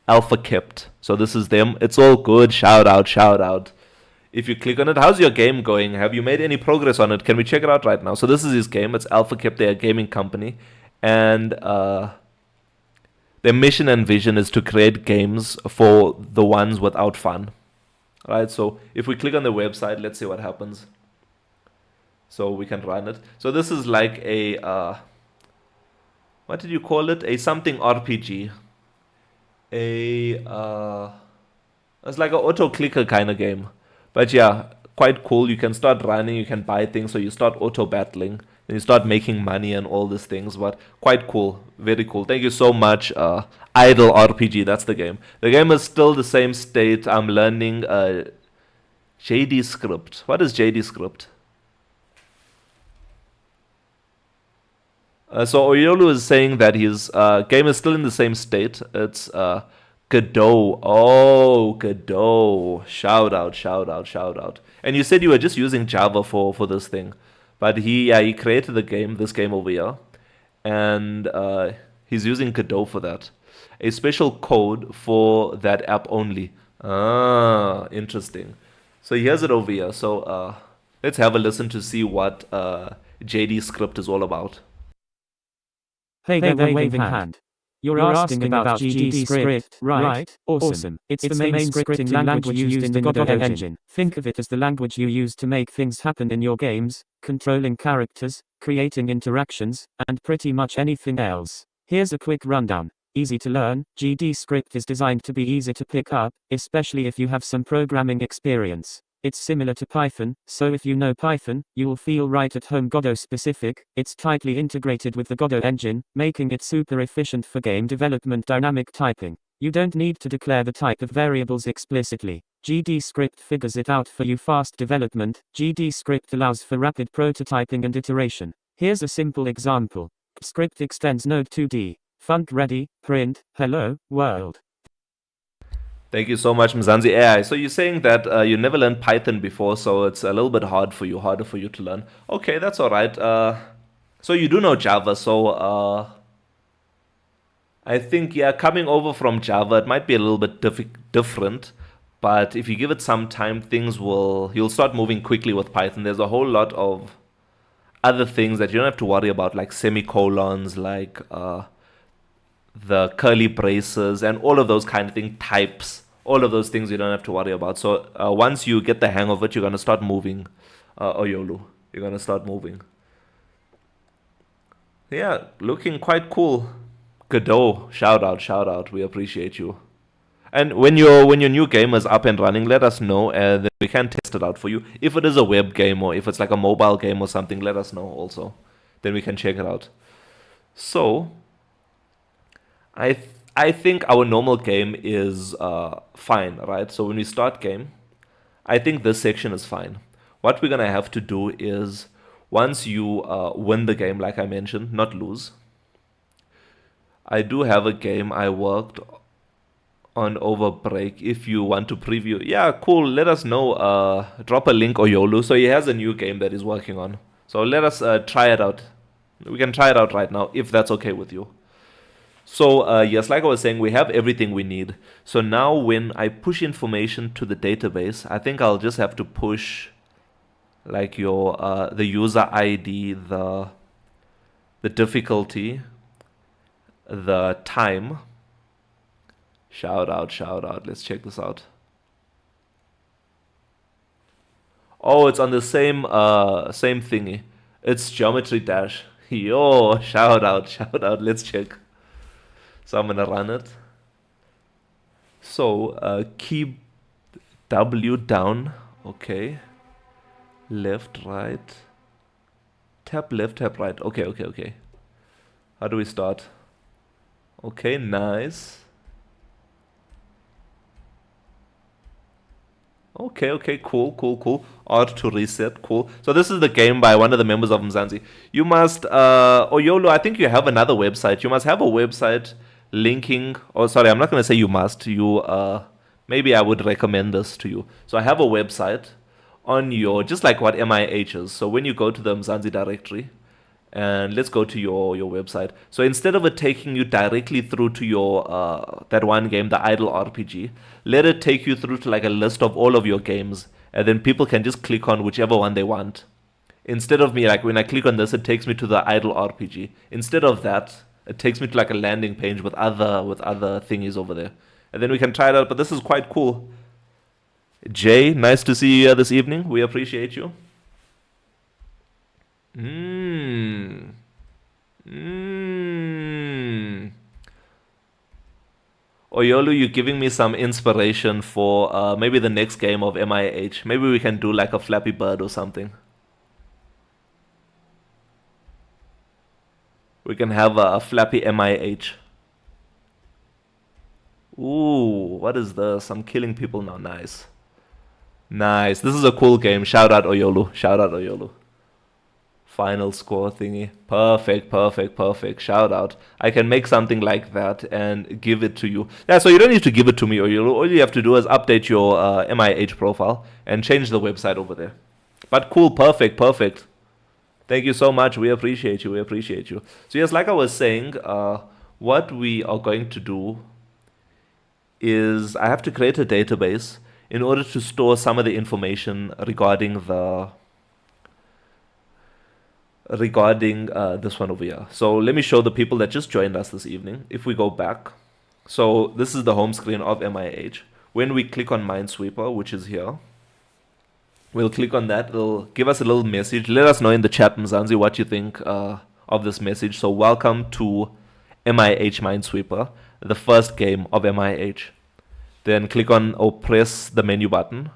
Alpha Kept. So this is them. It's all good. Shout out. If you click on it, how's your game going? Have you made any progress on it? Can we check it out right now? So this is his game. It's Alpha Kept. They're a gaming company. And they're their mission and vision is to create games for the ones without fun. Right? So if we click on the website, let's see what happens. So we can run it. So this is like a what did you call it? A something RPG. It's like an auto clicker kind of game. But yeah, quite cool. You can start running, you can buy things, so you start auto battling, then you start making money and all these things. But quite cool, very cool. Thank you so much. Idle RPG, that's the game. The game is still the same state. I'm learning JD script. What is JD script? So Oyolu is saying that his game is still in the same state. It's Godot. Oh, Godot. Shout out, shout out, shout out. And you said you were just using Java for this thing. But he created this game over here. And he's using Godot for that. A special code for that app only. Ah, interesting. So he has it over here. So let's have a listen to see what JD script is all about. Hey there, waving hand. You're asking about GD script, right? Awesome. It's the main scripting language used in the Godot engine. Think of it as the language you use to make things happen in your games, controlling characters, creating interactions, and pretty much anything else. Here's a quick rundown. Easy to learn, GD script is designed to be easy to pick up, especially if you have some programming experience. It's similar to Python, so if you know Python, you'll feel right at home. Godot specific, it's tightly integrated with the Godot engine, making it super efficient for game development. Dynamic typing. You don't need to declare the type of variables explicitly. GD script figures it out for you. Fast development. GD script allows for rapid prototyping and iteration. Here's a simple example. Script extends node 2D. Func ready, print, hello, world. Thank you so much, Mzansi AI. So you're saying that you never learned Python before, so it's a little bit harder for you to learn. Okay, that's all right. So you do know Java, so I think, yeah, coming over from Java, it might be a little bit different, but if you give it some time, you'll start moving quickly with Python. There's a whole lot of other things that you don't have to worry about, like semicolons, like the curly braces and all of those kind of things, types, all of those things you don't have to worry about. So once you get the hang of it, you're going to start moving. Oyolu, you're going to start moving. Yeah, looking quite cool. Godot, shout out. We appreciate you. And when your new game is up and running, let us know, and then we can test it out for you. If it is a web game or if it's like a mobile game or something, let us know also. Then we can check it out. So I think our normal game is fine, right? So when we start game, I think this section is fine. What we're gonna have to do is, once you win the game, like I mentioned, not lose. I do have a game I worked on over break. If you want to preview, yeah, cool. Let us know. Drop a link, Oyolu. So he has a new game that he's working on. So let us try it out. We can try it out right now if that's okay with you. So yes, like I was saying, we have everything we need. So now when I push information to the database, I think I'll just have to push like the user ID, the difficulty, the time. Shout out. Let's check this out. Oh, it's on the same thingy. It's Geometry Dash. Yo, shout out. Let's check. So I'm gonna run it. So key W down. Okay. Left, right. Tap left, tap right. Okay. How do we start? Okay, nice. Okay, cool. Art to reset, cool. So this is the game by one of the members of Mzansi. You must, Oyolo, I think you have another website. You must have a website linking, sorry, I'm not going to say you must. Maybe I would recommend this to you. So I have a website on just like what MIH is. So when you go to the Mzansi directory, and let's go to your website. So instead of it taking you directly through to your that one game, the Idle RPG, let it take you through to like a list of all of your games, and then people can just click on whichever one they want. Instead of me, like when I click on this, it takes me to the Idle RPG. Instead of that, it takes me to like a landing page with other thingies over there, and then we can try it out. But this is quite cool. Jay, nice to see you here this evening. We appreciate you. Mmm. Mmm. Oyolu, you're giving me some inspiration for maybe the next game of MIH. Maybe we can do like a Flappy Bird or something. We can have a Flappy MIH. Ooh, what is this? I'm killing people now. Nice. Nice. This is a cool game. Shout out Oyolu. Shout out Oyolu. Final score thingy. Perfect, perfect, perfect. Shout out. I can make something like that and give it to you. Yeah, so you don't need to give it to me, Oyolu. All you have to do is update your MIH profile and change the website over there. But cool, perfect, perfect. Thank you so much. We appreciate you. We appreciate you. So yes, like I was saying, what we are going to do is I have to create a database in order to store some of the information regarding this one over here. So let me show the people that just joined us this evening. If we go back, so this is the home screen of MIH. When we click on Minesweeper, which is here, we'll click on that. It'll give us a little message. Let us know in the chat, Mzansi, what you think of this message. So welcome to MIH Minesweeper, the first game of MIH. Then click on or press the menu button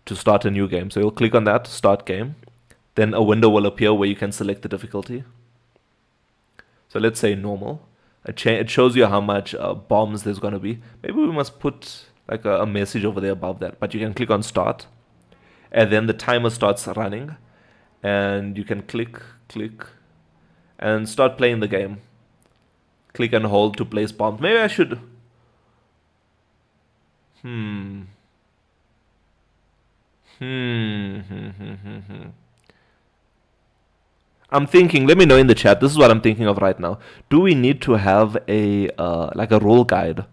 to start a new game. So you'll click on that, start game. Then a window will appear where you can select the difficulty. So let's say normal. It shows you how much bombs there's going to be. Maybe we must put like a message over there above that. But you can click on start. And then the timer starts running. And you can click, and start playing the game. Click and hold to place bombs. Maybe I should... I'm thinking, let me know in the chat. This is what I'm thinking of right now. Do we need to have a like a rule guide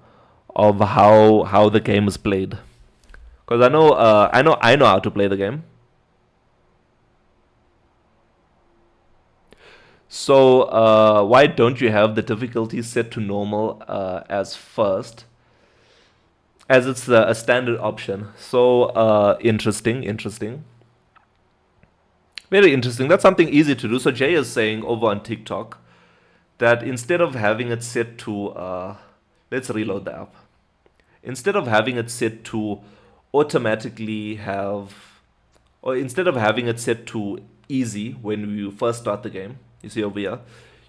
of how the game is played? Because I know how to play the game. So why don't you have the difficulty set to normal as first? As it's a standard option. So interesting. Very interesting. That's something easy to do. So Jay is saying over on TikTok that instead of having it set to, let's reload the app. Instead of having it set to automatically have, or instead of having it set to easy when you first start the game, you see over here,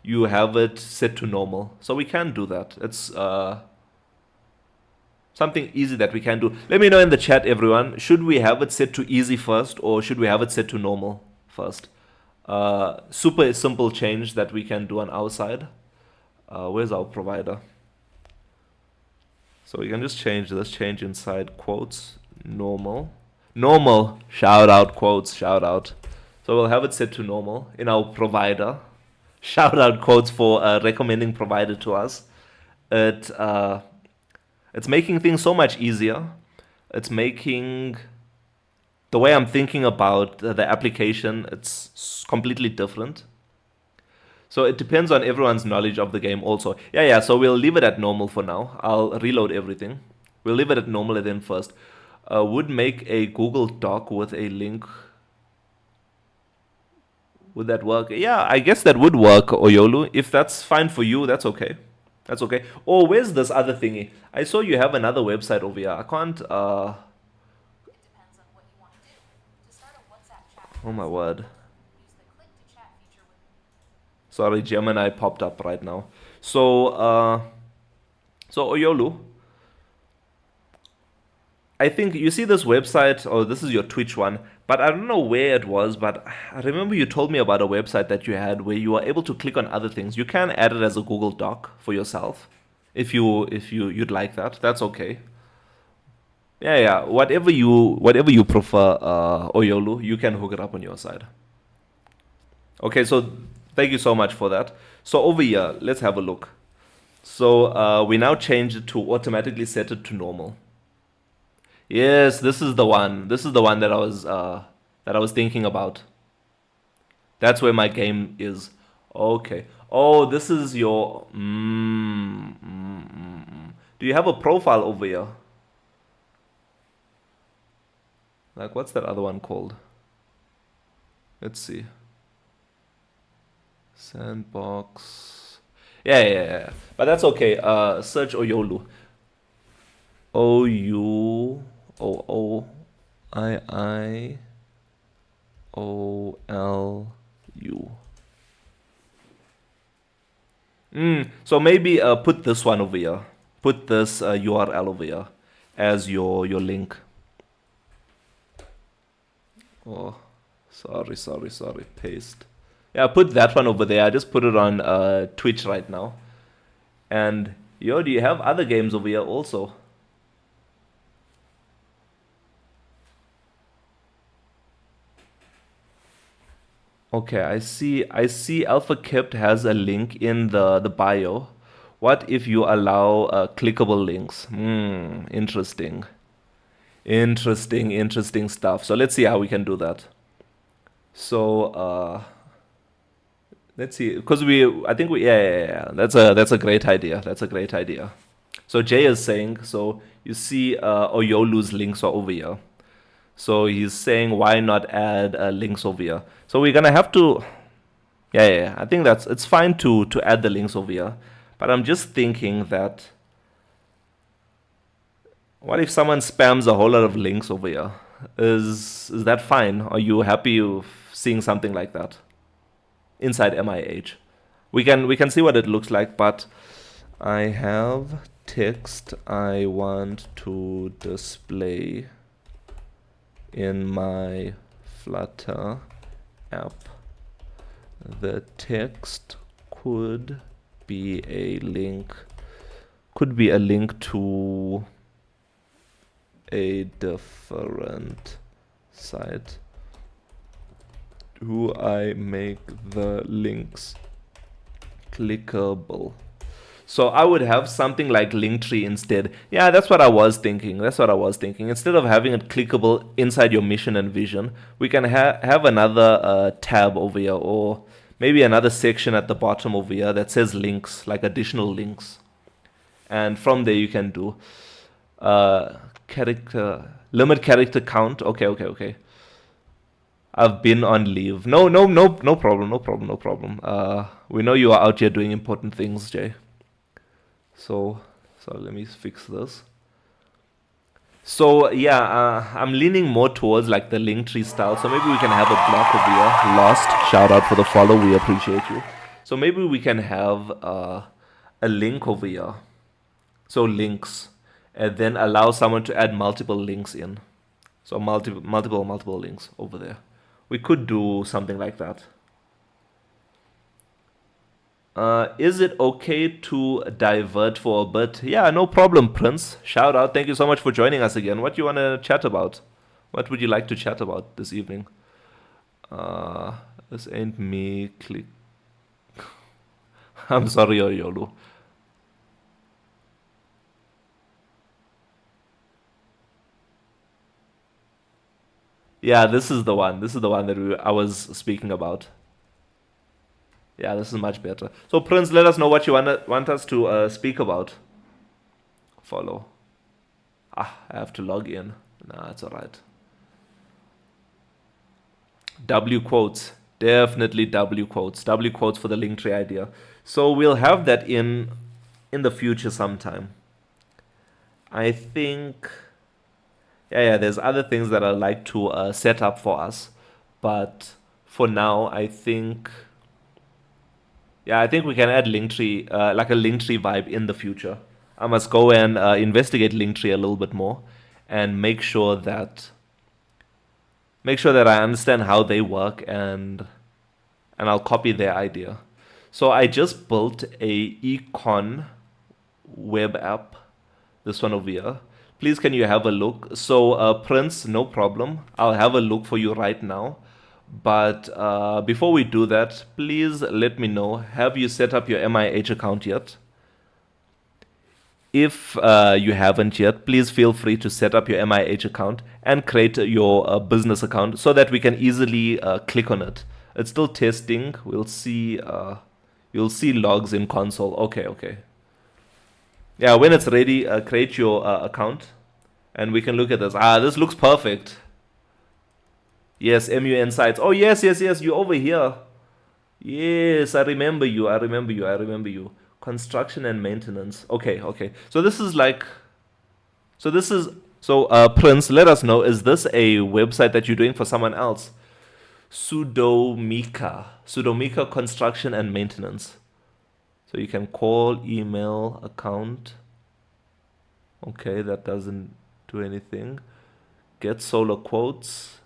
you have it set to normal. So we can do that. It's something easy that we can do. Let me know in the chat, everyone. Should we have it set to easy first, or should we have it set to normal first? Super simple change that we can do on our side. Where's our provider? So we can just change this. Change inside quotes. Normal. Normal. Shout out quotes. Shout out. So we'll have it set to normal in our provider. Shout out quotes for recommending provider to us. It's making things so much easier. It's making the way I'm thinking about the application, it's completely different. So it depends on everyone's knowledge of the game also. Yeah, so we'll leave it at normal for now. I'll reload everything. We'll leave it at normal then first. Would make a Google Doc with a link. Would that work? Yeah, I guess that would work, Oyolu. If that's fine for you, that's okay. That's okay. Oh, where's this other thingy? I saw you have another website over here. I can't, It depends on what you want to do. To start a WhatsApp chat, oh my word. use the click to chat feature with Sorry, Gemini popped up right now. So Oyolu, I think you see this website, or this is your Twitch one, but I don't know where it was, but I remember you told me about a website that you had where you are able to click on other things. You can add it as a Google Doc for yourself if you'd like that. That's okay. Yeah. Whatever you prefer, Oyolu, you can hook it up on your side. Okay, so thank you so much for that. So over here, let's have a look. So we now change it to automatically set it to normal. Yes, this is the one. This is the one that I was thinking about. That's where my game is. Okay. Oh, this is your. Do you have a profile over here? Like, what's that other one called? Let's see. Sandbox. Yeah. But that's okay. Search Oyolu. OUOIIOLU. So maybe put this one over here. Put this URL over here as your link. Oh, sorry. Paste. Yeah, put that one over there. I just put it on Twitch right now. And do you have other games over here also? Okay, I see Alpha Kept has a link in the bio. What if you allow clickable links? Interesting stuff. So let's see how we can do that. So let's see, because I think yeah. That's a great idea. That's a great idea. So Jay is saying, so you see Oyolu's links are over here. So he's saying, why not add links over here? So we're gonna have to, yeah. I think it's fine to add the links over here, but I'm just thinking that, what if someone spams a whole lot of links over here? Is that fine? Are you happy with seeing something like that inside MIH? We can see what it looks like, but I have text I want to display in my Flutter app. The text could be a link to a different site. Do I make the links clickable? So I would have something like Linktree instead. Yeah, that's what I was thinking. Instead of having it clickable inside your mission and vision, we can have another tab over here, or maybe another section at the bottom over here that says links, like additional links. And from there you can do limit character count. Okay. I've been on leave. No problem. We know you are out here doing important things, Jay. So let me fix this. So yeah, I'm leaning more towards like the Linktree style. So maybe we can have a block over here. Lost, shout out for the follow. We appreciate you. So maybe we can have a link over here. So links, and then allow someone to add multiple links in. So multiple links over there. We could do something like that. Is it okay to divert for a bit? Yeah, no problem, Prince. Shout out. Thank you so much for joining us again. What do you want to chat about? What would you like to chat about this evening? This ain't me. Click. I'm sorry, Oyolu. Yeah, this is the one. This is the one that I was speaking about. Yeah, this is much better. So, Prince, let us know what you want us to speak about. Follow. I have to log in. Nah, it's alright. W quotes. Definitely W quotes. W quotes for the Linktree idea. So we'll have that in the future sometime. I think... Yeah, there's other things that I'd like to set up for us. But for now, I think... Yeah, I think we can add Linktree, like a Linktree vibe in the future. I must go and investigate Linktree a little bit more and make sure that I understand how they work, and I'll copy their idea. So I just built a econ web app, this one over here. Please, can you have a look? So Prince, no problem. I'll have a look for you right now. But before we do that, please let me know, have you set up your MIH account yet? If you haven't yet, please feel free to set up your MIH account and create your business account so that we can easily click on it. It's still testing. We'll see. You You'll see logs in console. Okay, okay. Yeah, when it's ready, create your account, and we can look at this. Ah, this looks perfect. Yes, MUN sites. Oh, yes, yes, yes. You're over here. Yes, I remember you. I remember you. I remember you. Construction and maintenance. Okay, okay. So this is like. So this is. So Prince, let us know. Is this a website that you're doing for someone else? Sudomika construction and maintenance. So you can call, email, account. Okay, that doesn't do anything. Get solar quotes.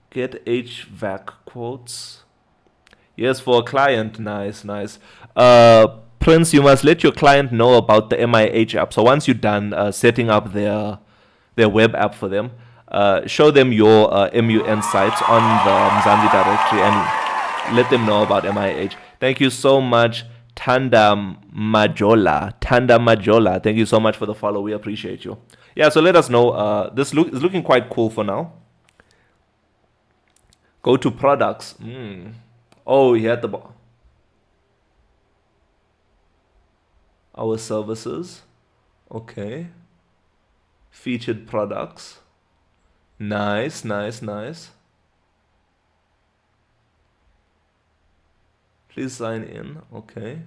Get HVAC quotes. Yes, for a client. Nice, nice. Prince, you must let your client know about the MIH app. So once you're done setting up their web app for them, show them your MUN sites on the Mzansi directory and let them know about MIH. Thank you so much, Tanda Majola. Tanda Majola, thank you so much for the follow. We appreciate you. Yeah, so let us know. This is looking quite cool for now. Go to products. Oh, here at the bottom. Our services. Okay. Featured products. Nice, nice, nice. Please sign in. Okay.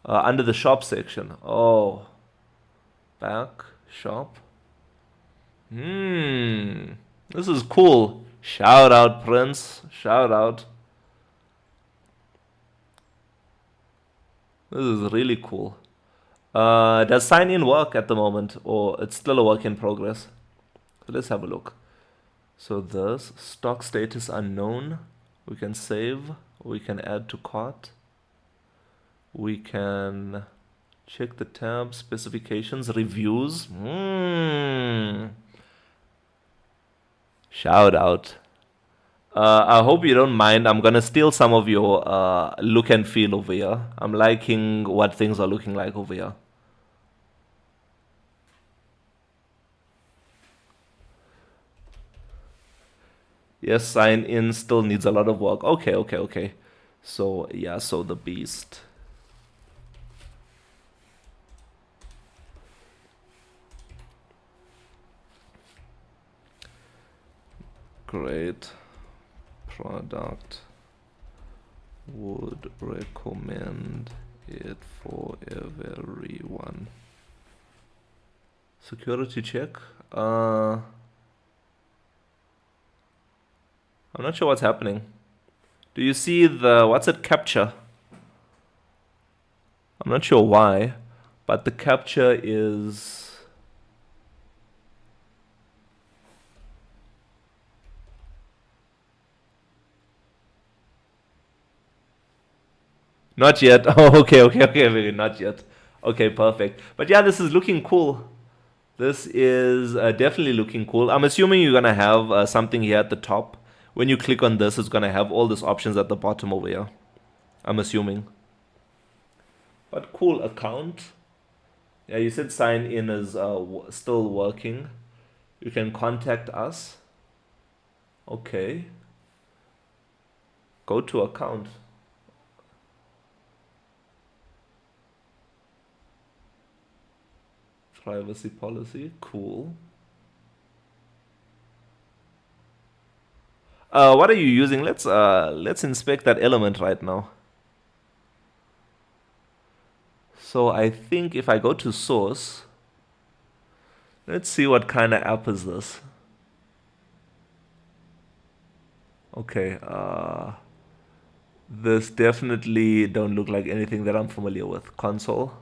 Under the shop section. Oh. Back. Shop. This is cool. Shout out, Prince. Shout out. This is really cool. Does sign in work at the moment, or it's still a work in progress? So let's have a look. So this stock status unknown. We can save. We can add to cart. We can check the tab, specifications, reviews. Shout out. I hope you don't mind. I'm gonna steal some of your look and feel over here. I'm liking what things are looking like over here. Yes, sign in still needs a lot of work. Okay, okay, okay. So yeah, so the beast. Great product. Would recommend it for everyone. Security check. I'm not sure what's happening. Do you see the what's it capture? I'm not sure why, but the capture is not yet. Oh, okay, okay, okay, not yet. Okay, perfect. But yeah, this is looking cool. This is definitely looking cool. I'm assuming you're gonna have something here at the top. When you click on this, it's gonna have all these options at the bottom over here. I'm assuming. But cool account. Yeah, you said sign in is still working. You can contact us. Okay. Go to account. Privacy policy, cool. What are you using? Let's inspect that element right now. So I think if I go to source, let's see what kind of app is this. Okay, this definitely don't look like anything that I'm familiar with. Console.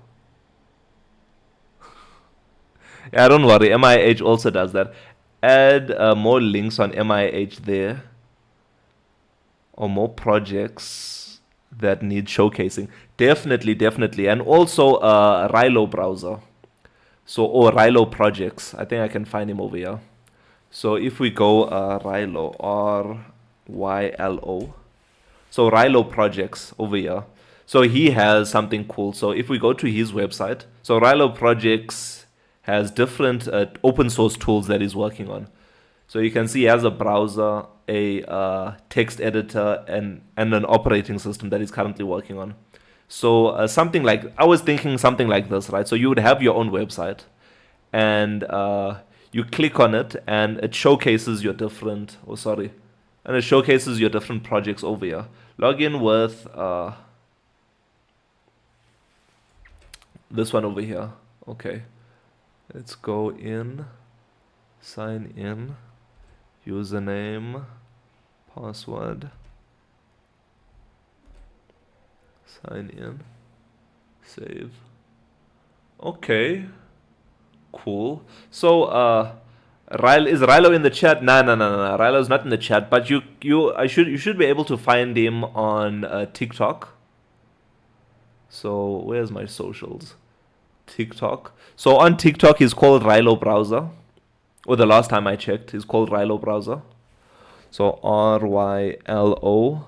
Yeah, don't worry. MIH also does that. Add more links on MIH there, or more projects that need showcasing. Definitely, definitely. And also Rilo browser. So, or Rilo projects. I think I can find him over here. So if we go Rilo, RYLO. So Rilo projects over here. So he has something cool. So if we go to his website, so Rilo projects has different open source tools that he's working on. So you can see he has a browser, a text editor, and an operating system that he's currently working on. So something like, I was thinking something like this, right? So you would have your own website, and you click on it, and it showcases your different, oh sorry, and it showcases your different projects over here. Log in with this one over here. Okay, let's go in, sign in, username, password, sign in, save. Okay, cool. So is Rilo in the chat? No. Rilo's not in the chat, but you should be able to find him on TikTok. So where's my socials? TikTok. So on TikTok, he's called Rilo Browser. Or the last time I checked, he's called Rilo Browser. So RYLO.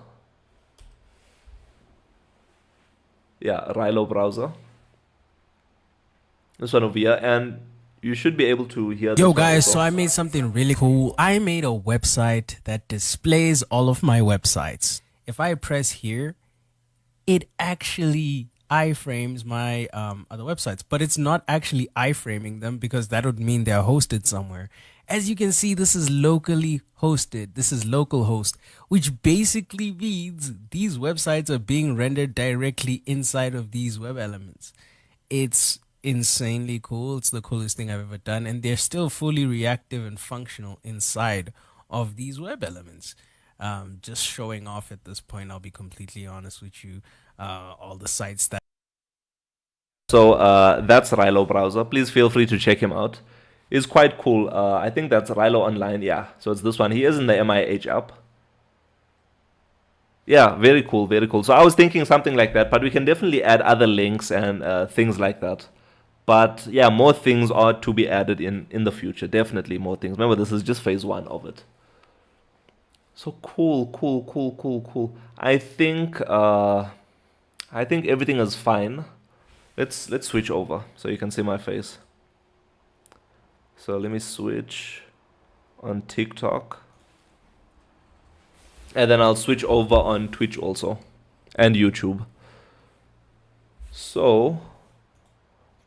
Yeah, Rilo Browser. This one over here, and you should be able to hear this Yo one guys, also. so I made something really cool. I made a website that displays all of my websites. If I press here, it actually iframes my other websites, but it's not actually iframing them because that would mean they're hosted somewhere. As you can see, this is locally hosted. This is localhost, which basically means these websites are being rendered directly inside of these web elements. It's insanely cool. It's the coolest thing I've ever done, and they're still fully reactive and functional inside of these web elements. Just showing off at this point, I'll be completely honest with you. All the sites that So that's Rilo Browser. Please feel free to check him out. It's quite cool. I think that's Rilo Online. Yeah, so it's this one. He is in the MIH app. Yeah, very cool, very cool. So I was thinking something like that, but we can definitely add other links and things like that. But yeah, more things are to be added in the future. Definitely more things. Remember, this is just phase one of it. So cool. I think everything is fine. Let's switch over so you can see my face. So let me switch on TikTok. And then I'll switch over on Twitch also. And YouTube. So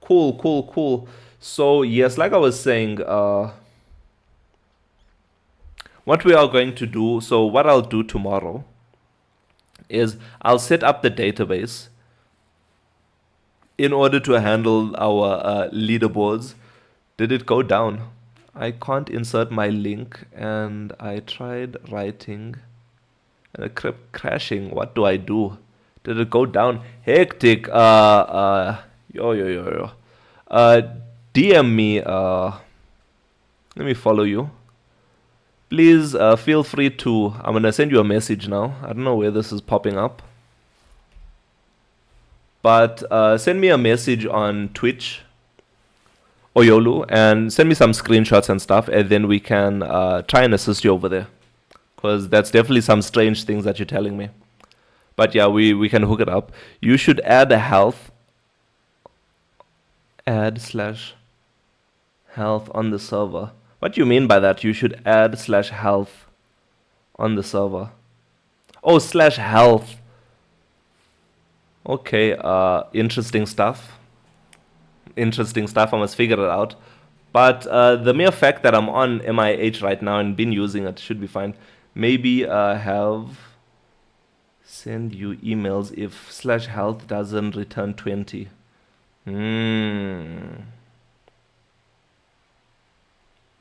cool. So yes, like I was saying, what we are going to do, so what I'll do tomorrow is I'll set up the database in order to handle our leaderboards. Did it go down? I can't insert my link, and I tried writing and it kept crashing. What do I do? Did it go down? Hectic. Yo. DM me. Let me follow you. Please feel free to. I'm gonna send you a message now. I don't know where this is popping up, but send me a message on Twitch or Yolu and send me some screenshots and stuff, and then we can try and assist you over there. Because that's definitely some strange things that you're telling me. But yeah, we can hook it up. You should add a health. Add/health on the server. What do you mean by that? You should add/health on the server. Oh, /health. Okay, interesting stuff. I must figure it out. But the mere fact that I'm on MIH right now and been using it should be fine. Maybe have send you emails if /health doesn't return 20.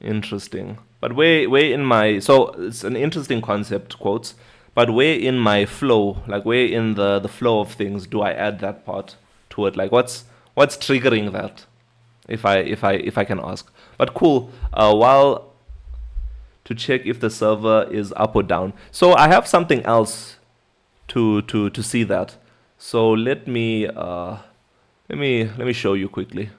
Interesting. But where in my, so it's an interesting concept, quotes, but where in my flow, like where in the flow of things do I add that part to it? Like what's triggering that? If I can ask. But cool. While to check if the server is up or down. So I have something else to see that. So let me show you quickly.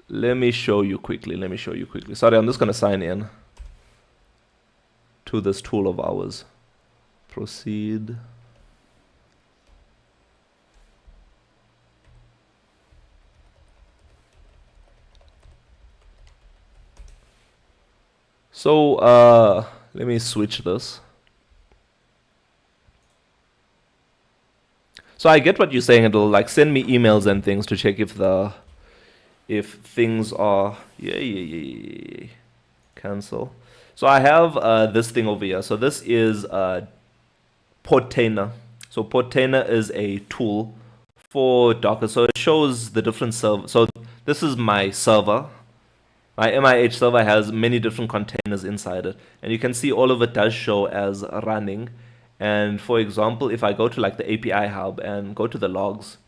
Let me show you quickly. Sorry, I'm just gonna sign in to this tool of ours. Proceed. So let me switch this. So I get what you're saying. It'll like send me emails and things to check if things are cancel. So I have this thing over here. So this is Portainer. So Portainer is a tool for Docker. So it shows the different server. So this is my server. My MIH server has many different containers inside it, and you can see all of it does show as running. And for example, if I go to like the API hub and go to the logs,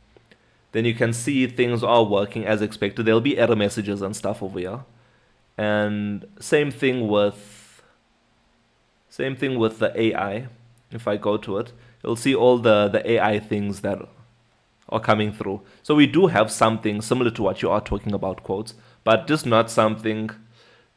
then you can see things are working as expected. There'll be error messages and stuff over here. And same thing with the AI. If I go to it, you'll see all the AI things that are coming through. So we do have something similar to what you are talking about, quotes, but just not something.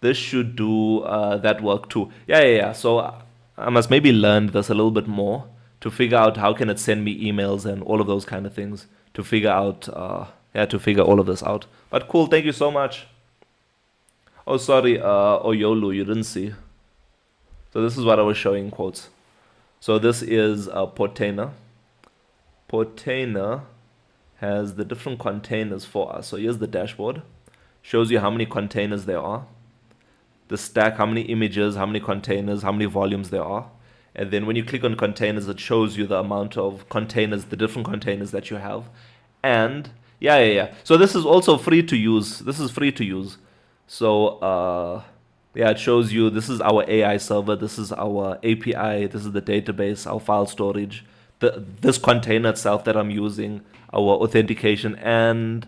This should do that work too. Yeah. So I must maybe learn this a little bit more to figure out how can it send me emails and all of those kind of things to figure out, to figure all of this out. But cool, thank you so much. Oh, sorry, Oyolu, you didn't see. So this is what I was showing, quotes. So this is Portainer. Portainer has the different containers for us. So here's the dashboard. Shows you how many containers there are. The stack, how many images, how many containers, how many volumes there are. And then when you click on containers, it shows you the amount of containers, the different containers that you have. And so this is also free to use. This is free to use. So it shows you this is our AI server, this is our API, this is the database, our file storage, this container itself that I'm using, our authentication and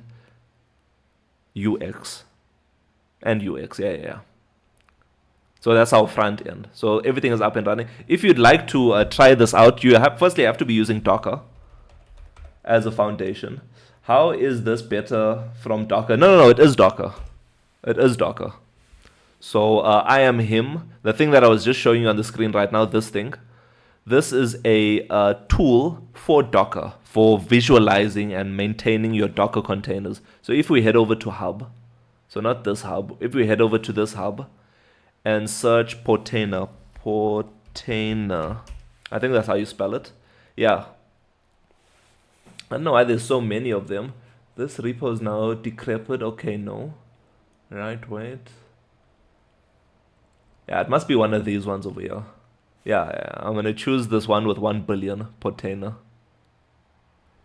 UX. So that's our front end. So everything is up and running. If you'd like to try this out, you have to be using Docker as a foundation. How is this better from Docker? No, it is Docker. It is Docker. So I am him. The thing that I was just showing you on the screen right now, this thing. This is a tool for Docker, for visualizing and maintaining your Docker containers. So if we head over to hub, so not this hub, if we head over to this hub and search Portainer, I think that's how you spell it. Yeah. I don't know why there's so many of them. This repo is now decrepit. Okay, no. Right, wait. Yeah, it must be one of these ones over here. Yeah, I'm going to choose this one with 1 billion, Portainer.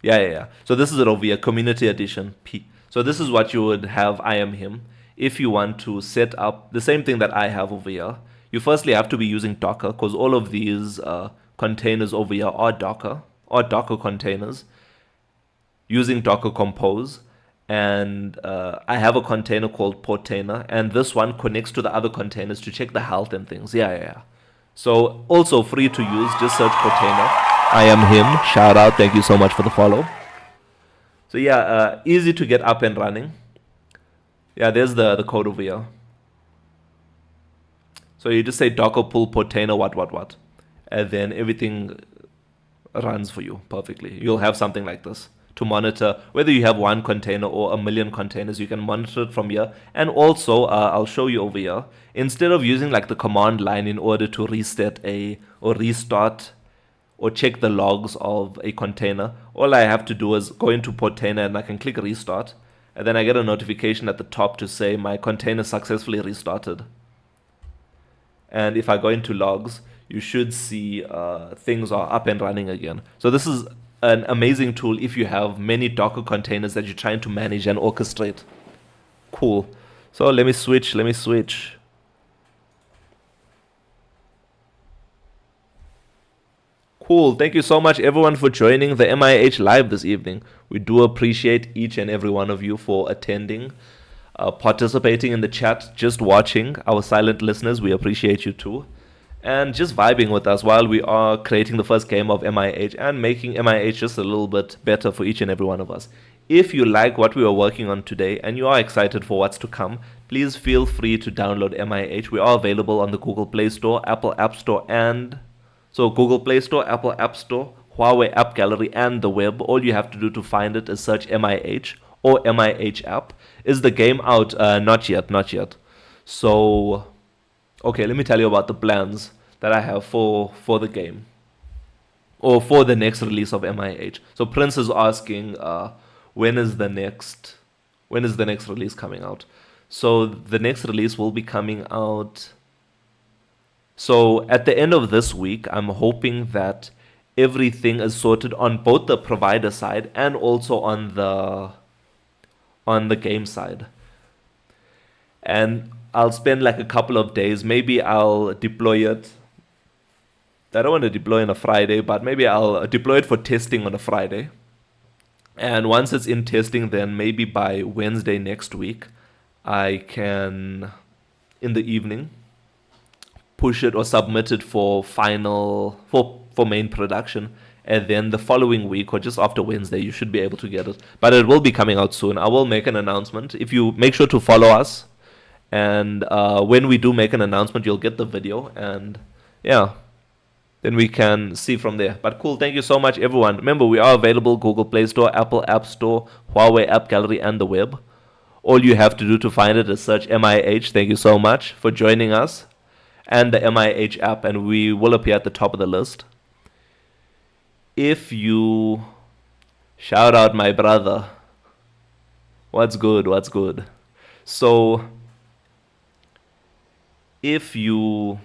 Yeah. So this is it over here, Community Edition P. So this is what you would have, I am him. If you want to set up the same thing that I have over here, you firstly have to be using Docker, because all of these containers over here are Docker containers using Docker Compose. And I have a container called Portainer, and this one connects to the other containers to check the health and things. Yeah. So also free to use, just search Portainer. I am him, shout out, thank you so much for the follow. So yeah, easy to get up and running. Yeah, there's the code over here. So you just say docker pull Portainer what, and then everything runs for you perfectly. You'll have something like this to monitor whether you have one container or a million containers. You can monitor it from here. And also I'll show you over here, instead of using like the command line in order to reset or restart or check the logs of a container, all I have to do is go into Portainer and I can click restart, and then I get a notification at the top to say my container successfully restarted. And if I go into logs, you should see things are up and running again. So this is an amazing tool if you have many Docker containers that you're trying to manage and orchestrate. Cool. So let me switch. Cool. Thank you so much, everyone, for joining the MIH Live this evening. We do appreciate each and every one of you for attending, participating in the chat, just watching. Our silent listeners, we appreciate you too. And just vibing with us while we are creating the first game of MIH and making MIH just a little bit better for each and every one of us. If you like what we are working on today and you are excited for what's to come, please feel free to download MIH. We are available on the Google Play Store, Apple App Store, Google Play Store, Apple App Store, Huawei App Gallery, and the web. All you have to do to find it is search MIH or MIH app. Is the game out? Not yet. So Okay, let me tell you about the plans that I have for the game, or for the next release of MIH. So Prince is asking, when is the next release coming out? So the next release will be coming out. So at the end of this week, I'm hoping that everything is sorted on both the provider side and also on the game side. And I'll spend like a couple of days. Maybe I'll deploy it. I don't want to deploy on a Friday, but maybe I'll deploy it for testing on a Friday. And once it's in testing, then maybe by Wednesday next week, I can, in the evening, push it or submit it for main production. And then the following week or just after Wednesday, you should be able to get it. But it will be coming out soon. I will make an announcement. If you make sure to follow us, and when we do make an announcement, you'll get the video. And yeah, then we can see from there. But cool, thank you so much, everyone. Remember, we are available Google Play Store, Apple App Store, Huawei App Gallery, and the web. All you have to do to find it is search MIH. Thank you so much for joining us, and the MIH app, and we will appear at the top of the list. If you shout out my brother, what's good? So if you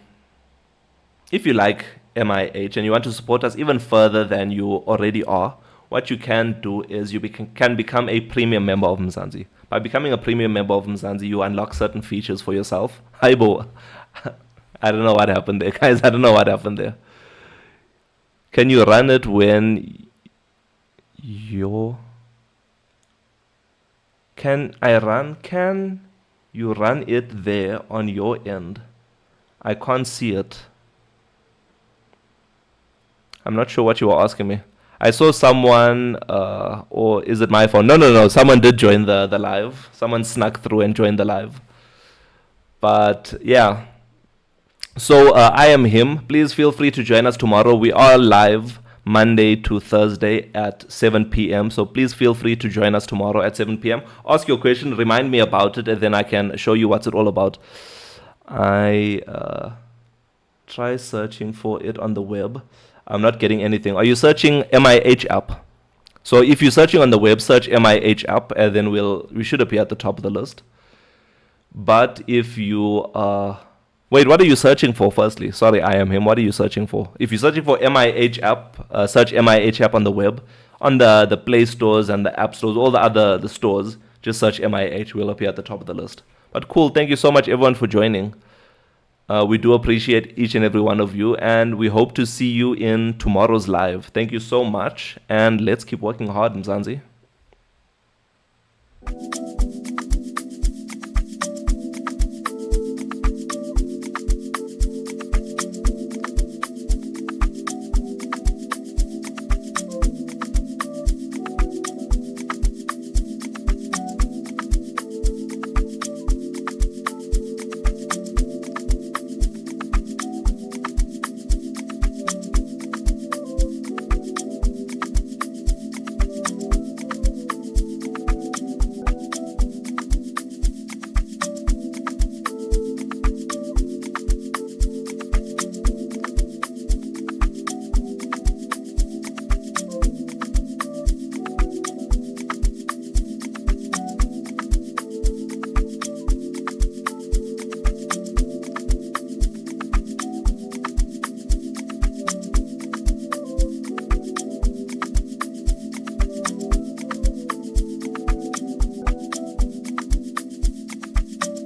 like MIH and you want to support us even further than you already are, what you can do is you can become a premium member of Mzansi. By becoming a premium member of Mzansi, you unlock certain features for yourself. Haibo. I don't know what happened there, guys. I don't know what happened there. Can you run it when you're... Can you run it there on your end? I can't see it. I'm not sure what you were asking me. I saw someone, or is it my phone? No. Someone did join the live. Someone snuck through and joined the live. But yeah. So I am him. Please feel free to join us tomorrow. We are live Monday to Thursday at 7 p.m. So please feel free to join us tomorrow at 7 p.m. Ask your question, remind me about it, and then I can show you what's it all about. I try searching for it on the web. I'm not getting anything. Are you searching MIH app? So if you're searching on the web, search MIH app, and then we should appear at the top of the list. But if you wait, what are you searching for firstly? Sorry, I am him. What are you searching for? If you're searching for MIH app, search MIH app on the web. On the Play stores and the app stores, all the stores, just search MIH. We'll appear at the top of the list. But cool, thank you so much everyone for joining. We do appreciate each and every one of you, and we hope to see you in tomorrow's live. Thank you so much, and let's keep working hard, Mzansi.